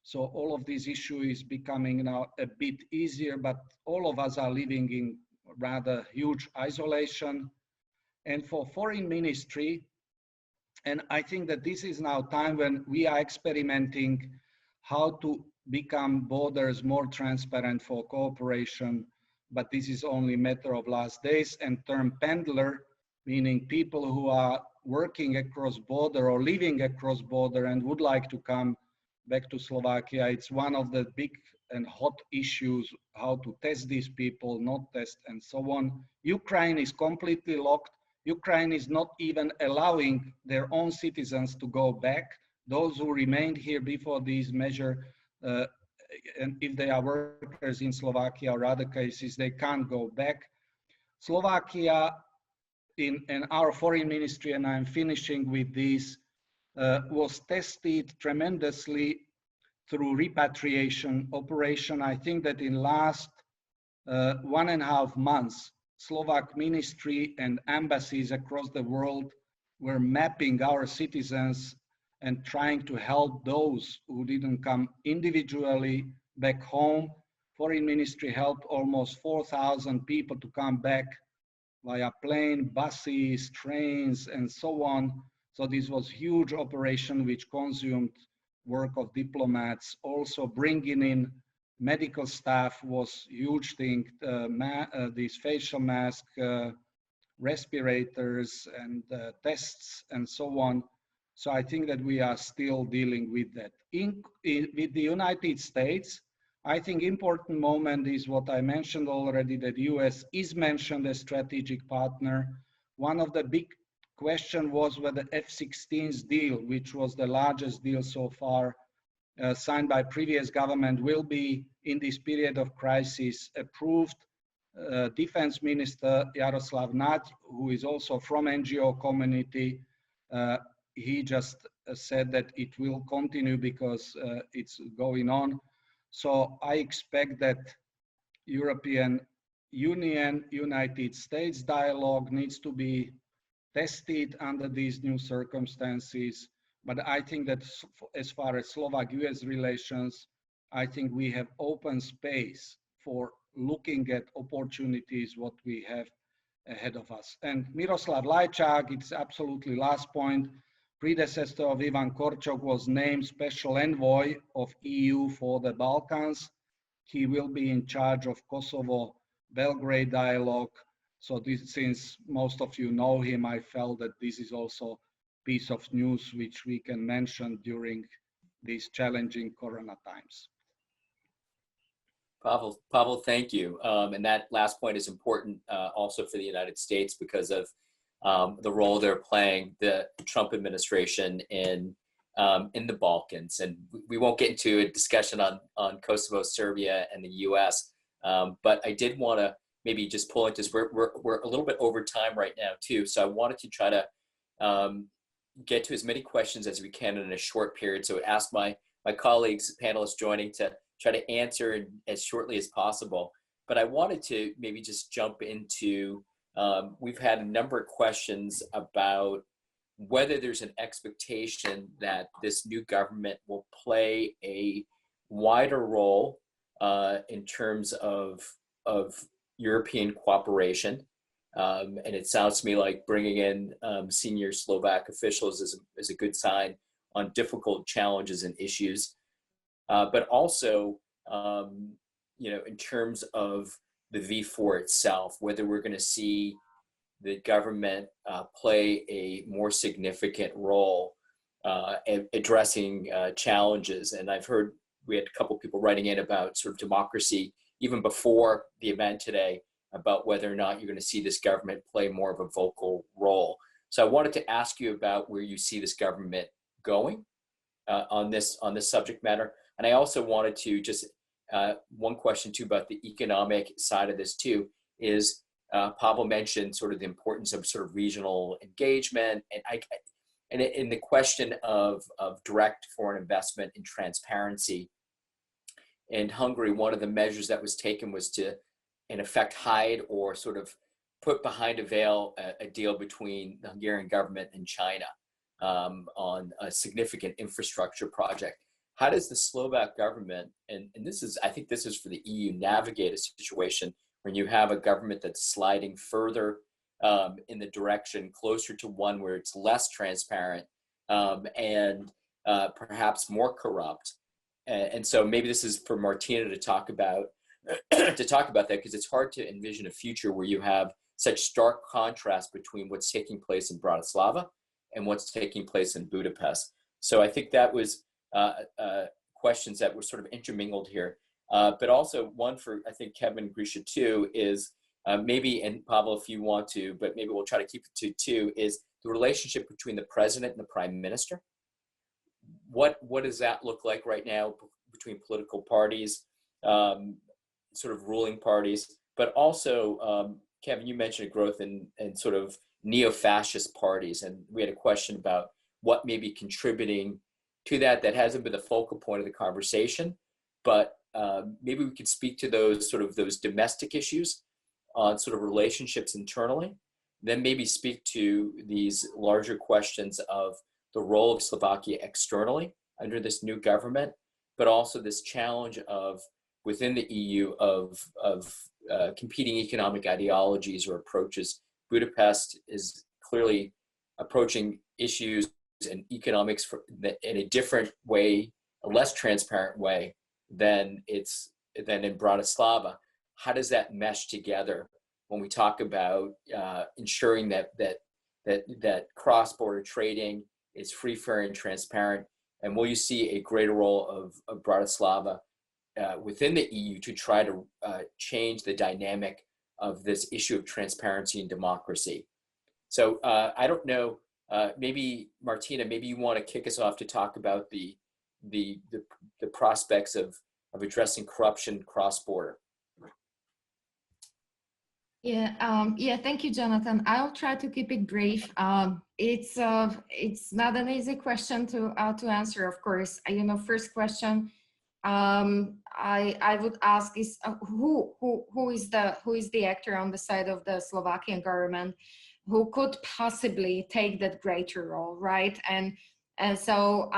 So all of this issue is becoming now a bit easier, but all of us are living in rather huge isolation. And for foreign ministry, and I think that this is now time when we are experimenting how to become borders more transparent for cooperation, but this is only a matter of last days. And term pendler, meaning people who are working across border or living across border and would like to come back to Slovakia. It's one of the big and hot issues, how to test these people, not test, and so on. Ukraine is completely locked. Ukraine is not even allowing their own citizens to go back. Those who remained here before these measures, and if they are workers in Slovakia or other cases, they can't go back. Slovakia, in our foreign ministry, and I'm finishing with this, was tested tremendously through repatriation operation. I think that in last 1.5 months, Slovak ministry and embassies across the world were mapping our citizens and trying to help those who didn't come individually back home. Foreign ministry helped almost 4,000 people to come back via plane, buses, trains, and so on. So this was huge operation which consumed work of diplomats. Also bringing in medical staff was huge thing. These facial masks, respirators, and tests, and so on. So I think that we are still dealing with that. With the United States, I think important moment is what I mentioned already, that US is mentioned as strategic partner. One of the big question was whether F-16's deal, which was the largest deal so far signed by previous government, will be in this period of crisis approved. Defense Minister Jaroslav Naď, who is also from NGO community, he just said that it will continue because it's going on. So I expect that European Union, United States dialogue needs to be tested under these new circumstances. But I think that as far as Slovak-US relations, I think we have open space for looking at opportunities, what we have ahead of us. And Miroslav Lajčák, it's absolutely last point, predecessor of Ivan Korčok, was named Special Envoy of EU for the Balkans. He will be in charge of Kosovo-Belgrade dialogue. So this, since most of you know him, I felt that this is also a piece of news which we can mention during these challenging Corona times. Pavel, thank you. And that last point is important also for the United States because of the role they're playing, the Trump administration in the Balkans. And we won't get into a discussion on Kosovo, Serbia, and the U.S. But I did want to maybe just pull into this. We're a little bit over time right now too. So I wanted to try to get to as many questions as we can in a short period. So I asked my colleagues, panelists joining, to try to answer as shortly as possible. But I wanted to maybe just jump into, we've had a number of questions about whether there's an expectation that this new government will play a wider role in terms of European cooperation. And it sounds to me like bringing in senior Slovak officials is a good sign on difficult challenges and issues. But also, in terms of the V4 itself, whether we're going to see the government play a more significant role addressing challenges. And I've heard we had a couple people writing in about sort of democracy even before the event today, about whether or not you're going to see this government play more of a vocal role. So I wanted to ask you about where you see this government going on this subject matter. And I also wanted to just, one question too about the economic side of this too, is Pavel mentioned sort of the importance of sort of regional engagement, and in the question of direct foreign investment and transparency. In Hungary, one of the measures that was taken was to, in effect, hide or sort of put behind a veil a deal between the Hungarian government and China on a significant infrastructure project. How does the Slovak government, and this is, I think this is for the EU, navigate a situation when you have a government that's sliding further in the direction closer to one where it's less transparent and perhaps more corrupt? And so maybe this is for Martina to talk about that, because it's hard to envision a future where you have such stark contrast between what's taking place in Bratislava and what's taking place in Budapest. So I think that was questions that were sort of intermingled here. But also one for, I think, Kevin Grisha too, is maybe, and Pavel, if you want to, but maybe we'll try to keep it to two, is the relationship between the president and the prime minister. What does that look like right now between political parties, sort of ruling parties, but also, Kevin, you mentioned growth in sort of neo-fascist parties, and we had a question about what may be contributing to that hasn't been the focal point of the conversation, but maybe we could speak to those domestic issues on sort of relationships internally, then maybe speak to these larger questions of the role of Slovakia externally under this new government, but also this challenge of within the EU of competing economic ideologies or approaches. Budapest is clearly approaching issues and economics in a different way, a less transparent way than in Bratislava. How does that mesh together when we talk about ensuring that cross-border trading is free, fair, and transparent? And will you see a greater role of Bratislava within the EU to try to change the dynamic of this issue of transparency and democracy? So I don't know, maybe Martina, maybe you want to kick us off to talk about the prospects of addressing corruption cross-border. Yeah, thank you, Jonathan. I'll try to keep it brief. It's not an easy question to answer, of course. First question I would ask is who is the actor on the side of the Slovakian government? who could possibly take that greater role, right? And so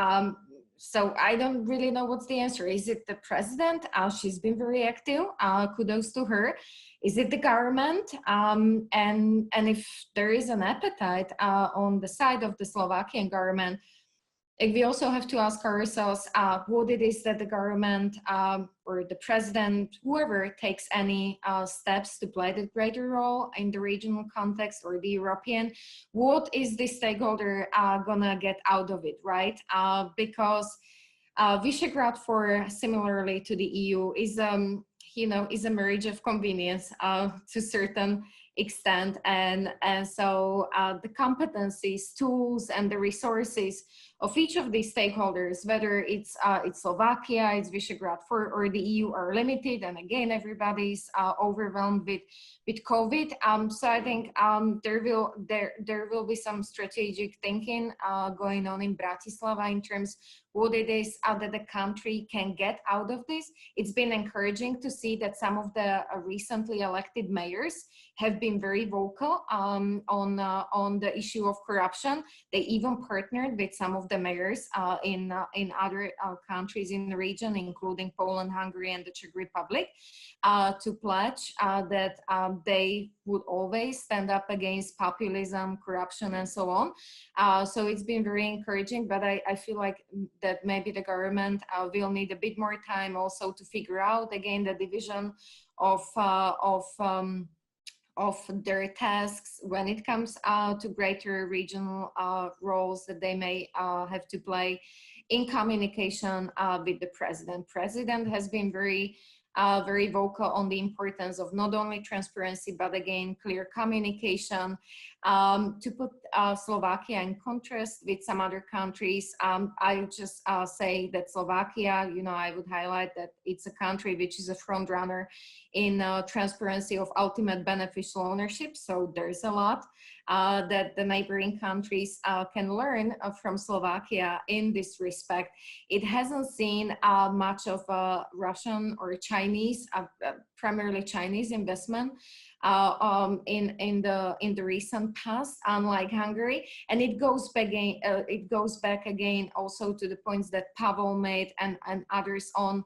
so I don't really know what's the answer. Is it the president? She's been very active. Kudos to her. Is it the government? And if there is an appetite on the side of the Slovakian government, we also have to ask ourselves what it is that the government or the president, whoever takes any steps to play the greater role in the regional context or the European, what is the stakeholder gonna get out of it, right? Because Visegrad, for similarly to the EU, is is a marriage of convenience to certain extent, and so the competencies, tools, and the resources of each of these stakeholders, whether it's Slovakia, it's Visegrad 4, or the EU, are limited. And again, everybody's overwhelmed with COVID. So I think there will be some strategic thinking going on in Bratislava in terms what it is that the country can get out of this. It's been encouraging to see that some of the recently elected mayors have been very vocal on the issue of corruption. They even partnered with some of the mayors in other countries in the region, including Poland, Hungary, and the Czech Republic, to pledge that they would always stand up against populism, corruption, and so on. So it's been very encouraging, but I feel like that maybe the government will need a bit more time also to figure out again the division of their tasks when it comes to greater regional roles that they may have to play in communication with the president. President has been very vocal on the importance of not only transparency, but again, clear communication. To put Slovakia in contrast with some other countries, I would just say that Slovakia, I would highlight that it's a country which is a front runner in transparency of ultimate beneficial ownership. So there's a lot that the neighboring countries can learn from Slovakia in this respect. It hasn't seen much of Russian or Chinese, primarily Chinese investment in the recent past, unlike Hungary, and it goes back again also to the points that Pavel made and others on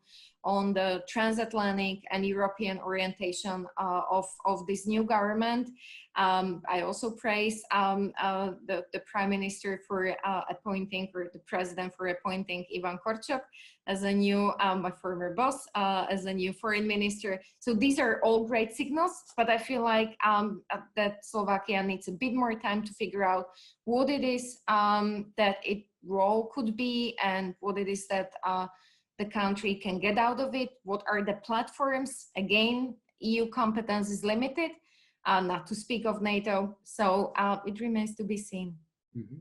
the transatlantic and European orientation of this new government. I also praise the Prime Minister for appointing, or the President for appointing Ivan Korčok as a new, my former boss, as a new Foreign Minister. So these are all great signals, but I feel like that Slovakia needs a bit more time to figure out what it is that its role could be and what it is that the country can get out of it. What are the platforms? Again, EU competence is limited, not to speak of NATO. So it remains to be seen. Mhm.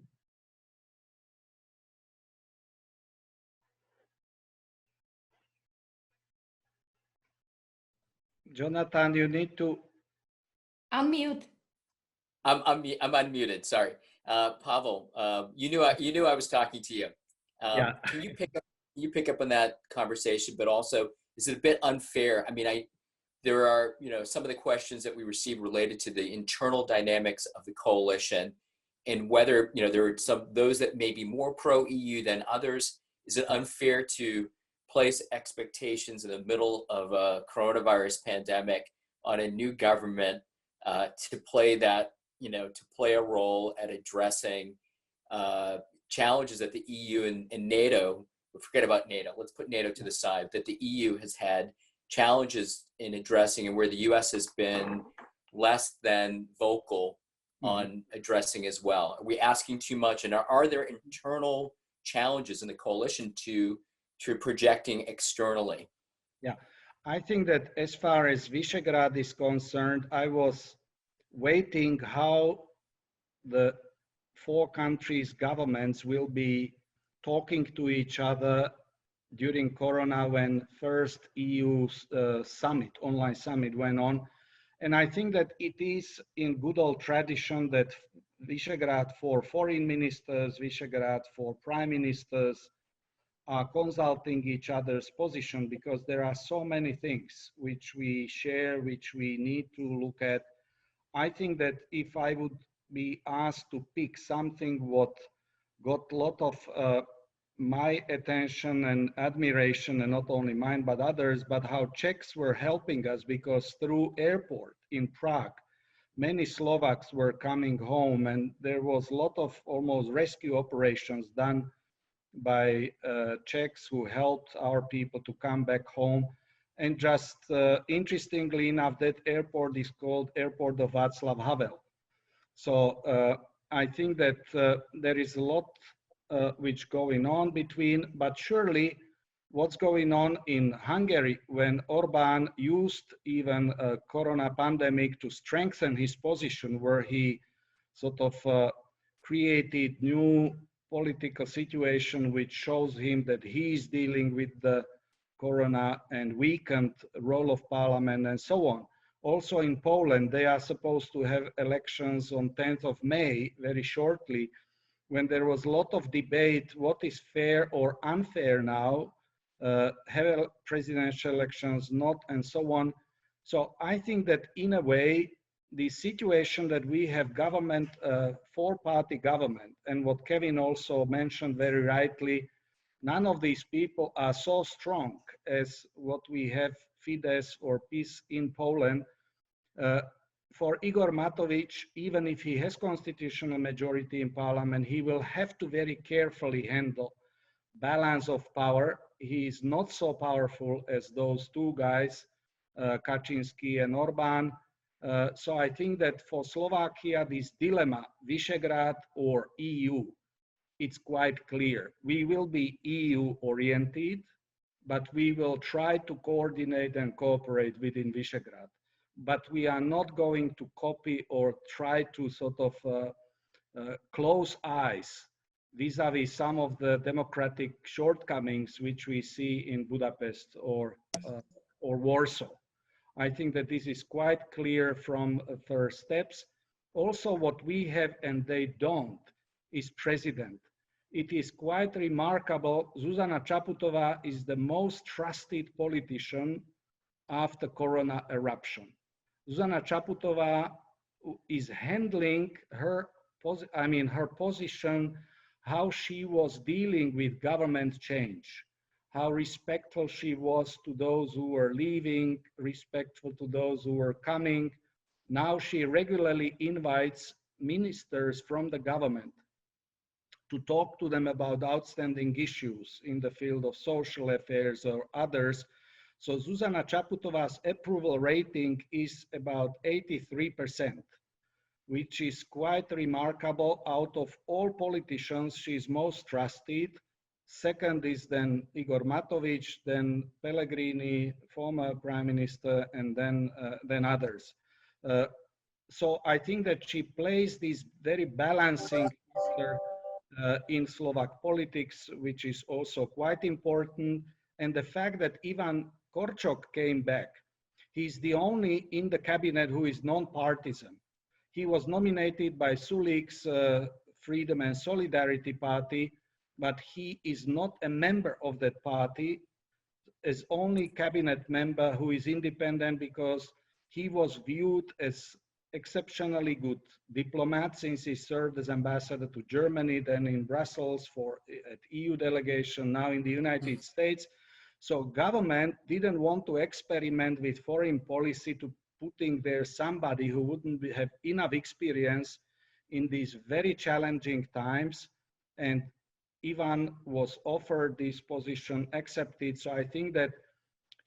Jonathan, you need to Unmute. I'm unmuted. Sorry, Pavel. You knew I was talking to you. Yeah. Can you pick up on that conversation? But also, is it a bit unfair? I mean, there are some of the questions that we received related to the internal dynamics of the coalition, and whether there are those that may be more pro EU than others. Is it unfair to place expectations in the middle of a coronavirus pandemic on a new government to play that, to play a role at addressing challenges that the EU and NATO, forget about NATO, let's put NATO to the side, that the EU has had challenges in addressing, and where the US has been less than vocal on addressing as well? Are we asking too much? And are there internal challenges in the coalition to projecting externally? Yeah, I think that as far as Visegrad is concerned, I was waiting how the four countries' governments will be talking to each other during Corona, when first EU online summit went on. And I think that it is in good old tradition that Visegrad for foreign ministers, Visegrad for prime ministers are consulting each other's position, because there are so many things which we share, which we need to look at. I think that if I would be asked to pick something what got a lot of my attention and admiration, and not only mine but others, but how Czechs were helping us, because through airport in Prague, many Slovaks were coming home, and there was a lot of almost rescue operations done by Czechs who helped our people to come back home. And just interestingly enough, that airport is called Airport of Václav Havel. So I think that there is a lot which going on between, but surely what's going on in Hungary when Orbán used even a corona pandemic to strengthen his position, where he sort of created new political situation which shows him that he is dealing with the corona and weakened role of parliament and so on. Also in Poland, they are supposed to have elections on 10th of May, very shortly, when there was a lot of debate what is fair or unfair now, have presidential elections, not, and so on. So I think that in a way, the situation that we have government, four-party government, and what Kevin also mentioned very rightly, none of these people are so strong as what we have Fidesz or PiS in Poland. For Igor Matovic, even if he has constitutional majority in parliament, he will have to very carefully handle balance of power. He is not so powerful as those two guys, Kaczynski and Orbán. So I think that for Slovakia, this dilemma, Visegrad or EU, it's quite clear. We will be EU oriented, but we will try to coordinate and cooperate within Visegrad. But we are not going to copy or try to sort of close eyes vis-a-vis some of the democratic shortcomings which we see in Budapest or Warsaw. I think that this is quite clear from first steps. Also, what we have and they don't is president. It is quite remarkable. Zuzana Čaputová is the most trusted politician after corona eruption. Zuzana Čaputová is handling her position, how she was dealing with government change, how respectful she was to those who were leaving, respectful to those who were coming. Now she regularly invites ministers from the government to talk to them about outstanding issues in the field of social affairs or others. So Zuzana Čaputová's approval rating is about 83%, which is quite remarkable. Out of all politicians, she is most trusted. Second is then Igor Matovic, then Pellegrini, former prime minister, and then others. So I think that she plays this very balancing factor in Slovak politics, which is also quite important. And the fact that Ivan Korčok came back, he's the only in the cabinet who is non-partisan. He was nominated by Sulik's Freedom and Solidarity Party, but he is not a member of that party, as only cabinet member who is independent, because he was viewed as exceptionally good diplomat since he served as ambassador to Germany, then in Brussels at EU delegation, now in the United States. So government didn't want to experiment with foreign policy to putting there somebody who wouldn't have enough experience in these very challenging times. And Ivan was offered this position, accepted. So I think that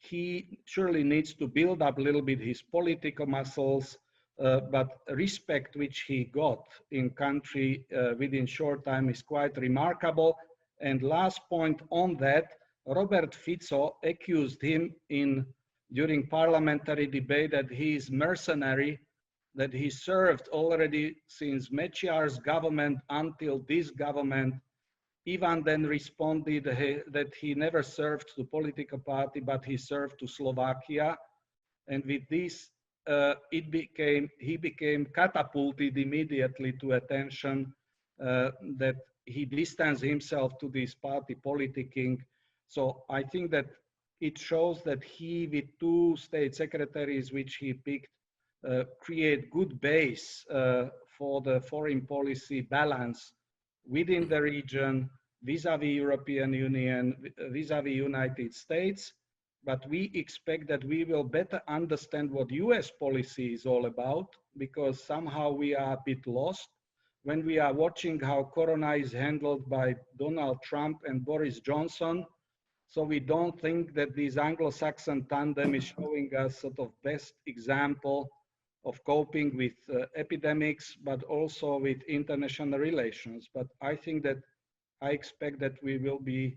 he surely needs to build up a little bit his political muscles, but respect which he got in country within short time is quite remarkable. And last point on that, Robert Fico accused him during parliamentary debate that he is mercenary, that he served already since Mečiar's government until this government. Ivan then responded that he never served to political party, but he served to Slovakia. And with this, he became catapulted immediately to attention that he distanced himself to this party politicking. So I think that it shows that he, with two state secretaries which he picked, create good base for the foreign policy balance within the region, vis-à-vis European Union, vis-à-vis United States. But we expect that we will better understand what US policy is all about, because somehow we are a bit lost when we are watching how Corona is handled by Donald Trump and Boris Johnson. So we don't think that this Anglo-Saxon tandem is showing us sort of best example of coping with epidemics, but also with international relations. But I think that I expect that we will be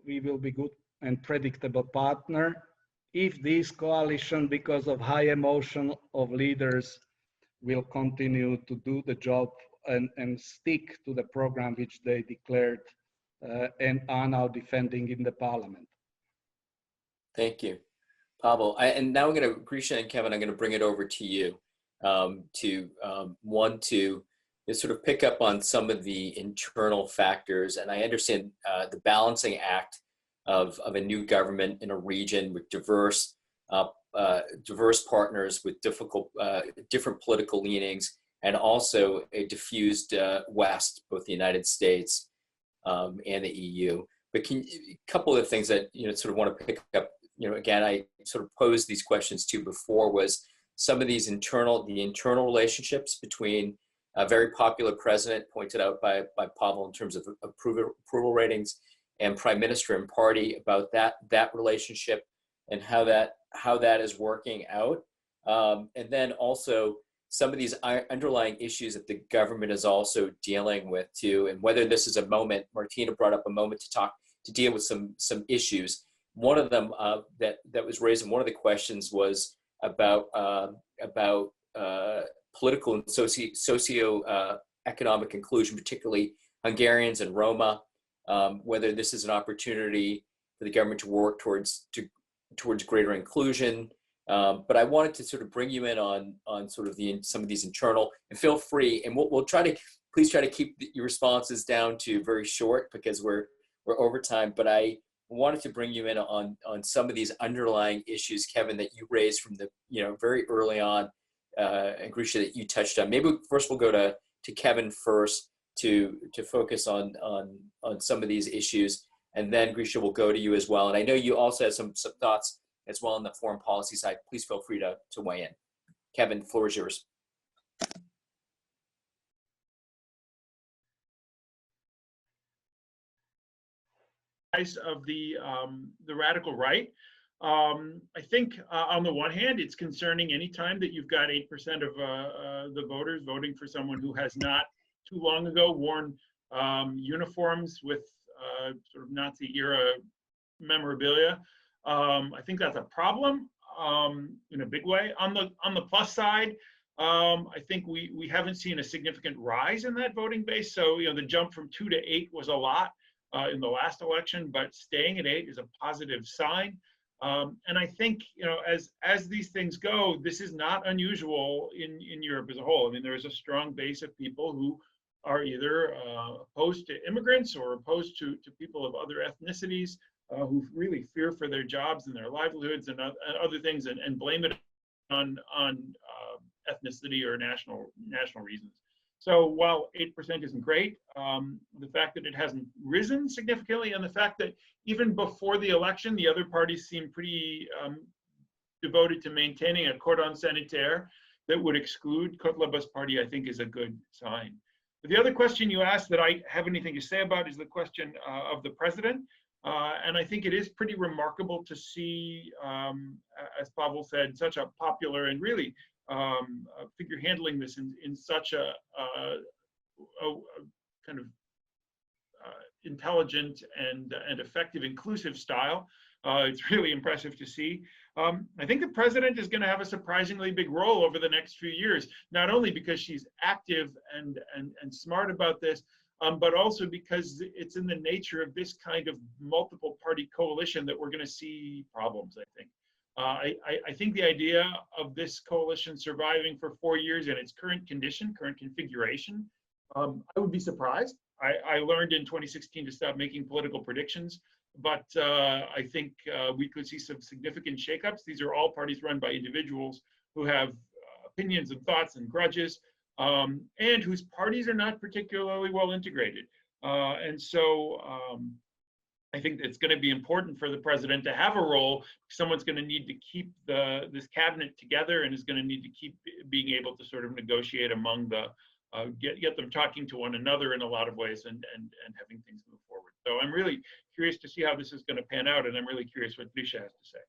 good and predictable partner if this coalition, because of high emotion of leaders, will continue to do the job and stick to the program which they declared and are now defending in the parliament. Thank you, Pavel. And now I'm going to, Grisha and Kevin, I'm going to bring it over to you to sort of pick up on some of the internal factors. And I understand the balancing act of a new government in a region with diverse partners with different political leanings, and also a diffused West, both the United States and the EU. But a couple of things that sort of want to pick up. Again, I sort of posed these questions to before, was some of these internal relationships between a very popular president, pointed out by Pavel in terms of approval ratings, and prime minister and party, about that relationship and how that is working out, and then also some of these underlying issues that the government is also dealing with too, and whether this is a moment. Martina brought up a moment to deal with some issues. One of them that was raised in one of the questions was about political and socio-economic inclusion, particularly Hungarians and Roma, whether this is an opportunity for the government to work towards greater inclusion. But I wanted to sort of bring you in on sort of some of these internal, and feel free, and we'll please try to keep your responses down to very short, because we're over time. But I wanted to bring you in on some of these underlying issues, Kevin, that you raised from the very early on, and Grisha, that you touched on. Maybe first we'll go to Kevin first to focus on some of these issues, and then Grisha will go to you as well. And I know you also have some thoughts as well on the foreign policy side. Please feel free to weigh in. Kevin, the floor is yours. Of the radical right. I think on the one hand, it's concerning anytime that you've got 8% of the voters voting for someone who has not too long ago worn uniforms with sort of Nazi era memorabilia. I think that's a problem in a big way. On the plus side, I think we haven't seen a significant rise in that voting base. So the jump from 2 to 8 was a lot in the last election, but staying at 8 is a positive sign. And I think as these things go, this is not unusual in Europe as a whole. I mean, there is a strong base of people who are either opposed to immigrants or opposed to people of other ethnicities, who really fear for their jobs and their livelihoods and other things, and blame it on ethnicity or national reasons. So while 8% isn't great, the fact that it hasn't risen significantly, and the fact that even before the election, the other parties seem pretty devoted to maintaining a cordon sanitaire that would exclude Kotleba's party, I think is a good sign. The other question you asked that I have anything to say about is the question of the president. And I think it is pretty remarkable to see, as Pavel said, such a popular and really figure handling this in such a kind of intelligent and effective, inclusive style. It's really impressive to see. I think the president is going to have a surprisingly big role over the next few years, not only because she's active and smart about this, but also because it's in the nature of this kind of multiple party coalition that we're going to see problems, I think. I think the idea of this coalition surviving for 4 years in its current condition, current configuration, I would be surprised. I learned in 2016 to stop making political predictions, but I think we could see some significant shakeups. These are all parties run by individuals who have opinions and thoughts and grudges. and whose parties are not particularly well integrated. And so I think it's going to be important for the president to have a role. Someone's going to need to keep this cabinet together, and is going to need to keep being able to sort of negotiate among the, get them talking to one another in a lot of ways, and having things move forward. So I'm really curious to see how this is going to pan out, and I'm really curious what Grisha has to say.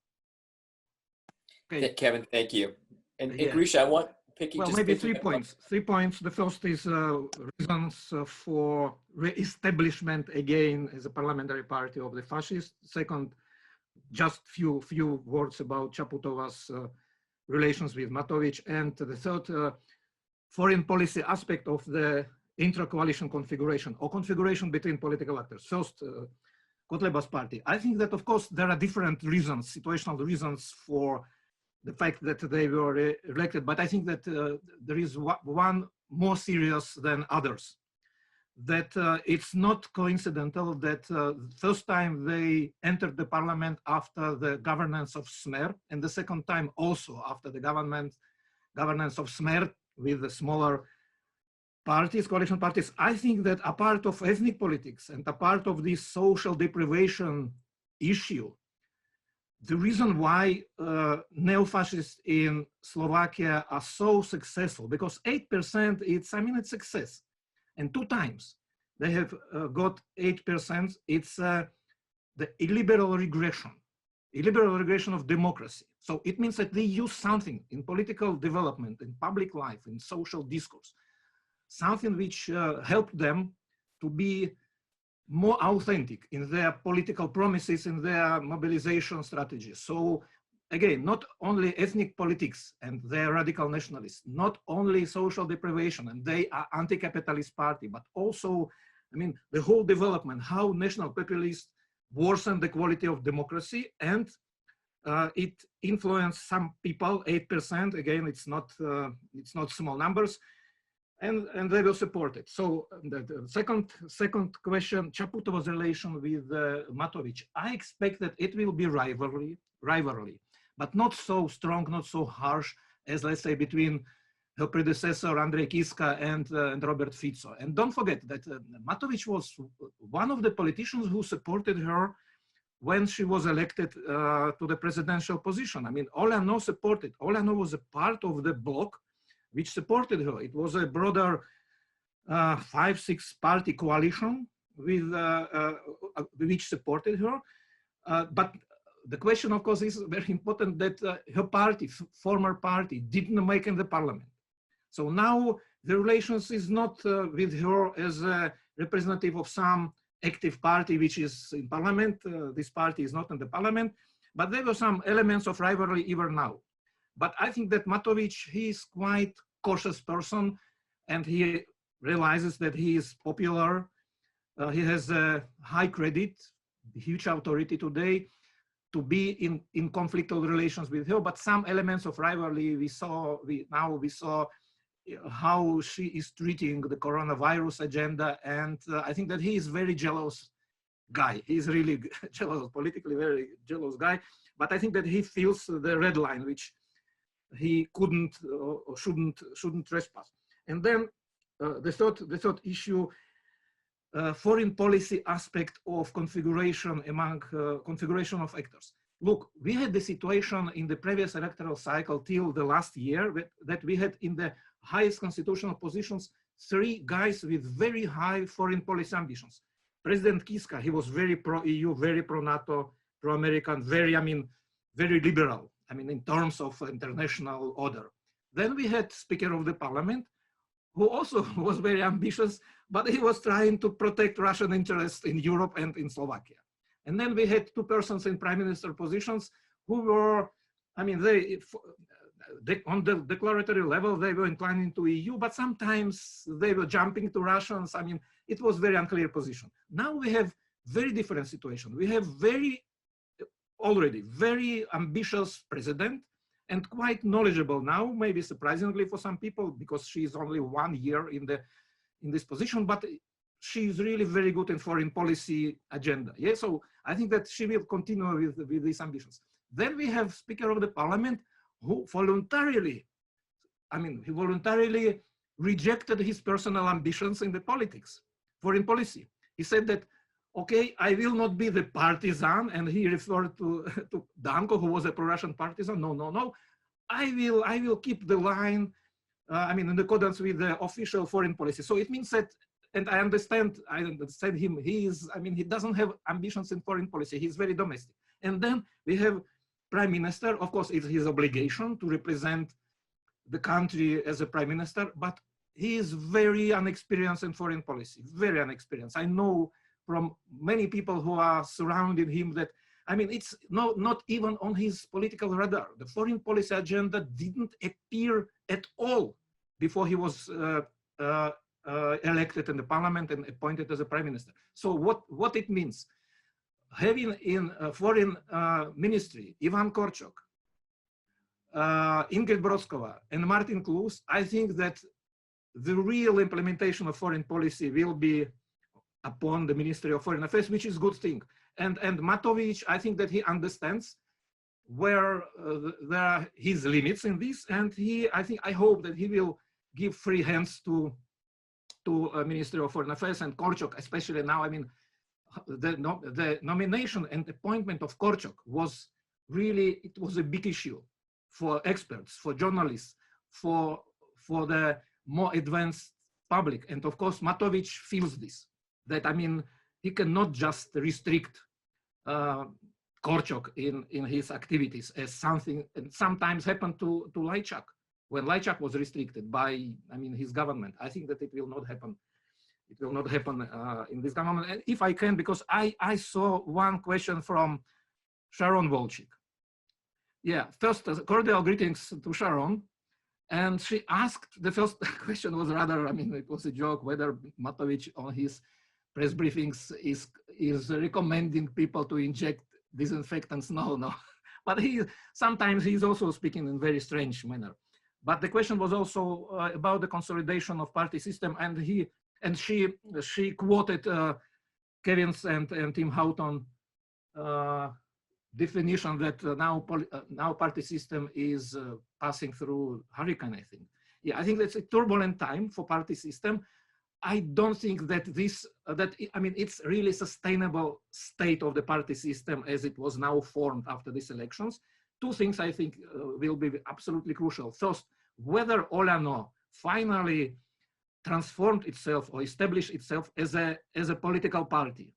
Okay. Kevin, thank you. And Yeah. Grisha, I want picking Well, just maybe picking 3 up points. 3 points. The first is reasons for re-establishment again as a parliamentary party of the fascists. Second, just few words about Čaputova's relations with Matović. And the third, foreign policy aspect of the intra-coalition configuration or configuration between political actors. First, Kotleba's party. I think that, of course, there are different reasons, situational reasons for the fact that they were elected, but I think that there is one more serious than others. That it's not coincidental that first time they entered the parliament after the governance of Smer, and the second time also after the governance of Smer with the smaller parties, coalition parties. I think that a part of ethnic politics and a part of this social deprivation issue, the reason why neo-fascists in Slovakia are so successful, because 8%, it's success. And 2 times they have got 8%. It's the illiberal regression of democracy. So it means that they use something in political development, in public life, in social discourse, something which helped them to be more authentic in their political promises, in their mobilization strategies. So again, not only ethnic politics and their radical nationalists, not only social deprivation, and they are anti-capitalist party, but also, the whole development, how national populists worsen the quality of democracy, and it influenced some people, 8%, again, it's not small numbers, and they will support it. So the second question, Čaputova's relation with Matović. I expect that it will be rivalry, but not so strong, not so harsh as, let's say, between her predecessor Andrej Kiska and Robert Fico. And don't forget that Matović was one of the politicians who supported her when she was elected to the presidential position. Olano supported. Olano was a part of the bloc which supported her. It was a broader 5-6 party coalition with which supported her. But the question, of course, is very important that her party, former party, didn't make in the parliament. So now the relations is not with her as a representative of some active party which is in parliament. This party is not in the parliament, but there were some elements of rivalry even now. But I think that Matović, he is quite cautious person, and he realizes that he is popular. He has a high credit, huge authority today to be in conflict of relations with her. But some elements of rivalry we saw how she is treating the coronavirus agenda, and I think that he is very jealous guy. He's really jealous, politically very jealous guy. But I think that he feels the red line which he couldn't or shouldn't trespass. And then the third issue, foreign policy aspect of configuration among configuration of actors. Look, we had the situation in the previous electoral cycle till the last year that we had in the highest constitutional positions 3 guys with very high foreign policy ambitions. President Kiska, he was very pro-EU, very pro-NATO, pro-American, very liberal. In terms of international order. Then we had Speaker of the Parliament, who also was very ambitious, but he was trying to protect Russian interests in Europe and in Slovakia. And then we had 2 persons in prime minister positions who were, they on the declaratory level, they were inclining to EU, but sometimes they were jumping to Russians. It was very unclear position. Now we have very different situation. We have already very ambitious president and quite knowledgeable now, maybe surprisingly for some people, because she is only 1 year in this position, but she is really very good in foreign policy agenda. Yeah, so I think that she will continue with these ambitions. Then we have Speaker of the Parliament who voluntarily rejected his personal ambitions in the politics, foreign policy. He said that, okay, I will not be the partisan, and he referred to Danko, who was a pro-Russian partisan. No, no, no. I will keep the line, in accordance with the official foreign policy. So it means that, and I understand him, he doesn't have ambitions in foreign policy. He's very domestic. And then we have prime minister. Of course, it's his obligation to represent the country as a prime minister, but he is very unexperienced in foreign policy, very unexperienced. I know from many people who are surrounding him that, it's not even on his political radar. The foreign policy agenda didn't appear at all before he was elected in the parliament and appointed as a prime minister. So what it means, having in foreign ministry, Ivan Korchok, Ingrid Brodskova and Martin Klus, I think that the real implementation of foreign policy will be upon the Ministry of Foreign Affairs, which is a good thing. And Matovic, I think that he understands where there are his limits in this, and I hope that he will give free hands to Ministry of Foreign Affairs and Korchok, especially now. The nomination and appointment of Korchok was a big issue for experts, for journalists, for the more advanced public. And of course, Matovic feels this, that he cannot just restrict Korchok in his activities, as something sometimes happened to Lajčák, when Lajčák was restricted by his government. I think that it will not happen. It will not happen in this government. And if I can, because I saw one question from Sharon Volchik. Yeah, first, cordial greetings to Sharon. And she asked, the first question was rather, it was a joke, whether Matovic on his press briefings is recommending people to inject disinfectants. No. But sometimes he's also speaking in very strange manner. But the question was also about the consolidation of party system, and she quoted Kevin's and Tim Houghton definition that now party system is passing through hurricane, I think. Yeah, I think that's a turbulent time for party system. I don't think that it's really sustainable state of the party system as it was now formed after these elections. Two things I think will be absolutely crucial. First, whether Olano finally transformed itself or established itself as a political party.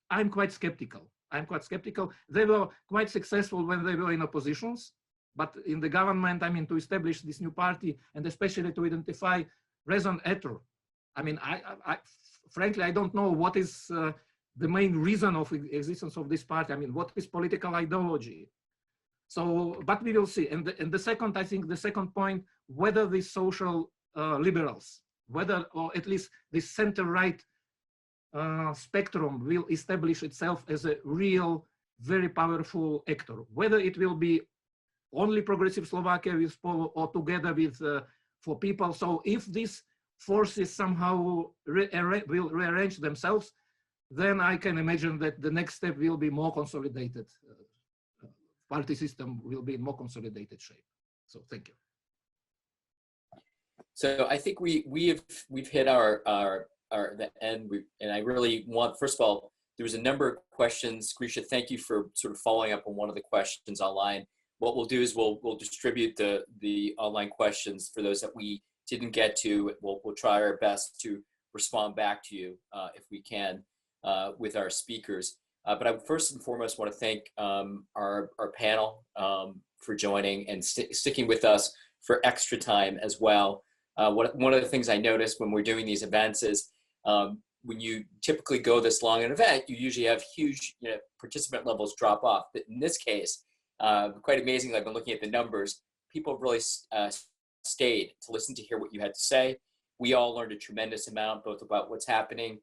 I'm quite skeptical. They were quite successful when they were in oppositions, but in the government, to establish this new party and especially to identify raison d'etre. Frankly, I don't know what is the main reason of existence of this party. What is political ideology? So, but we will see. And the second, I think the second point, whether the social liberals, or at least the center-right spectrum will establish itself as a real, very powerful actor, whether it will be only progressive Slovakia with Polo or together with For People. So if these forces somehow will rearrange themselves, then I can imagine that the next step will be more consolidated. Party system will be in more consolidated shape. So thank you. So I think we've hit our the end, and I really want, first of all, there was a number of questions. Grisha, thank you for sort of following up on one of the questions online. What we'll do is we'll distribute the online questions for those that we didn't get to. We'll try our best to respond back to you if we can with our speakers. But I first and foremost want to thank our panel for joining and sticking with us for extra time as well. One of the things I noticed when we're doing these events is when you typically go this long an event, you usually have huge participant levels drop off. But in this case, quite amazing. I've been looking at the numbers. People really stayed to listen to hear what you had to say. We all learned a tremendous amount, both about what's happening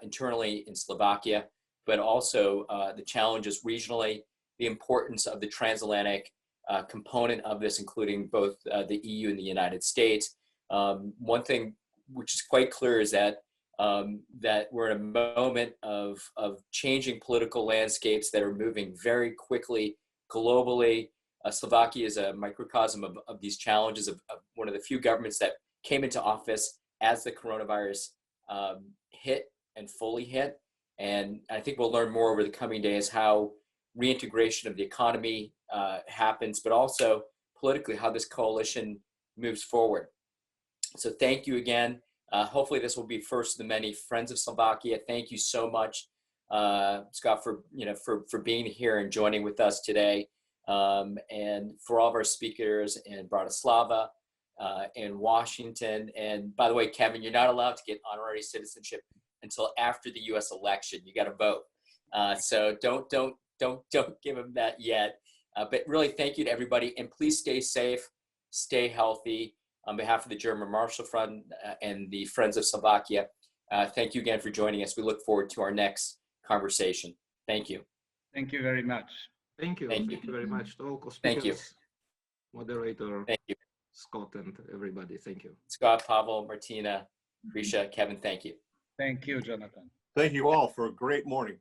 internally in Slovakia, but also the challenges regionally, the importance of the transatlantic component of this, including both the EU and the United States. One thing which is quite clear is that we're in a moment of changing political landscapes that are moving very quickly globally. Slovakia is a microcosm of these challenges of one of the few governments that came into office as the coronavirus hit and fully hit. And I think we'll learn more over the coming days how reintegration of the economy happens, but also politically how this coalition moves forward. So thank you again. Hopefully this will be first of the many. Friends of Slovakia, thank you so much, Scott, for being here and joining with us today. And for all of our speakers in Bratislava, in Washington. And by the way, Kevin, you're not allowed to get honorary citizenship until after the U.S. election. You got to vote. So don't give them that yet. But really, thank you to everybody, and please stay safe, stay healthy. On behalf of the German Marshall Fund and the Friends of Slovakia, thank you again for joining us. We look forward to our next conversation. Thank you. Thank you very much. Thank you. Thank Thank you very much to all co-speakers, Thank you. moderator, Thank you. Scott, and everybody. Thank you. Scott, Pavel, Martina, Grisha, Kevin, thank you. Thank you, Jonathan. Thank you all for a great morning.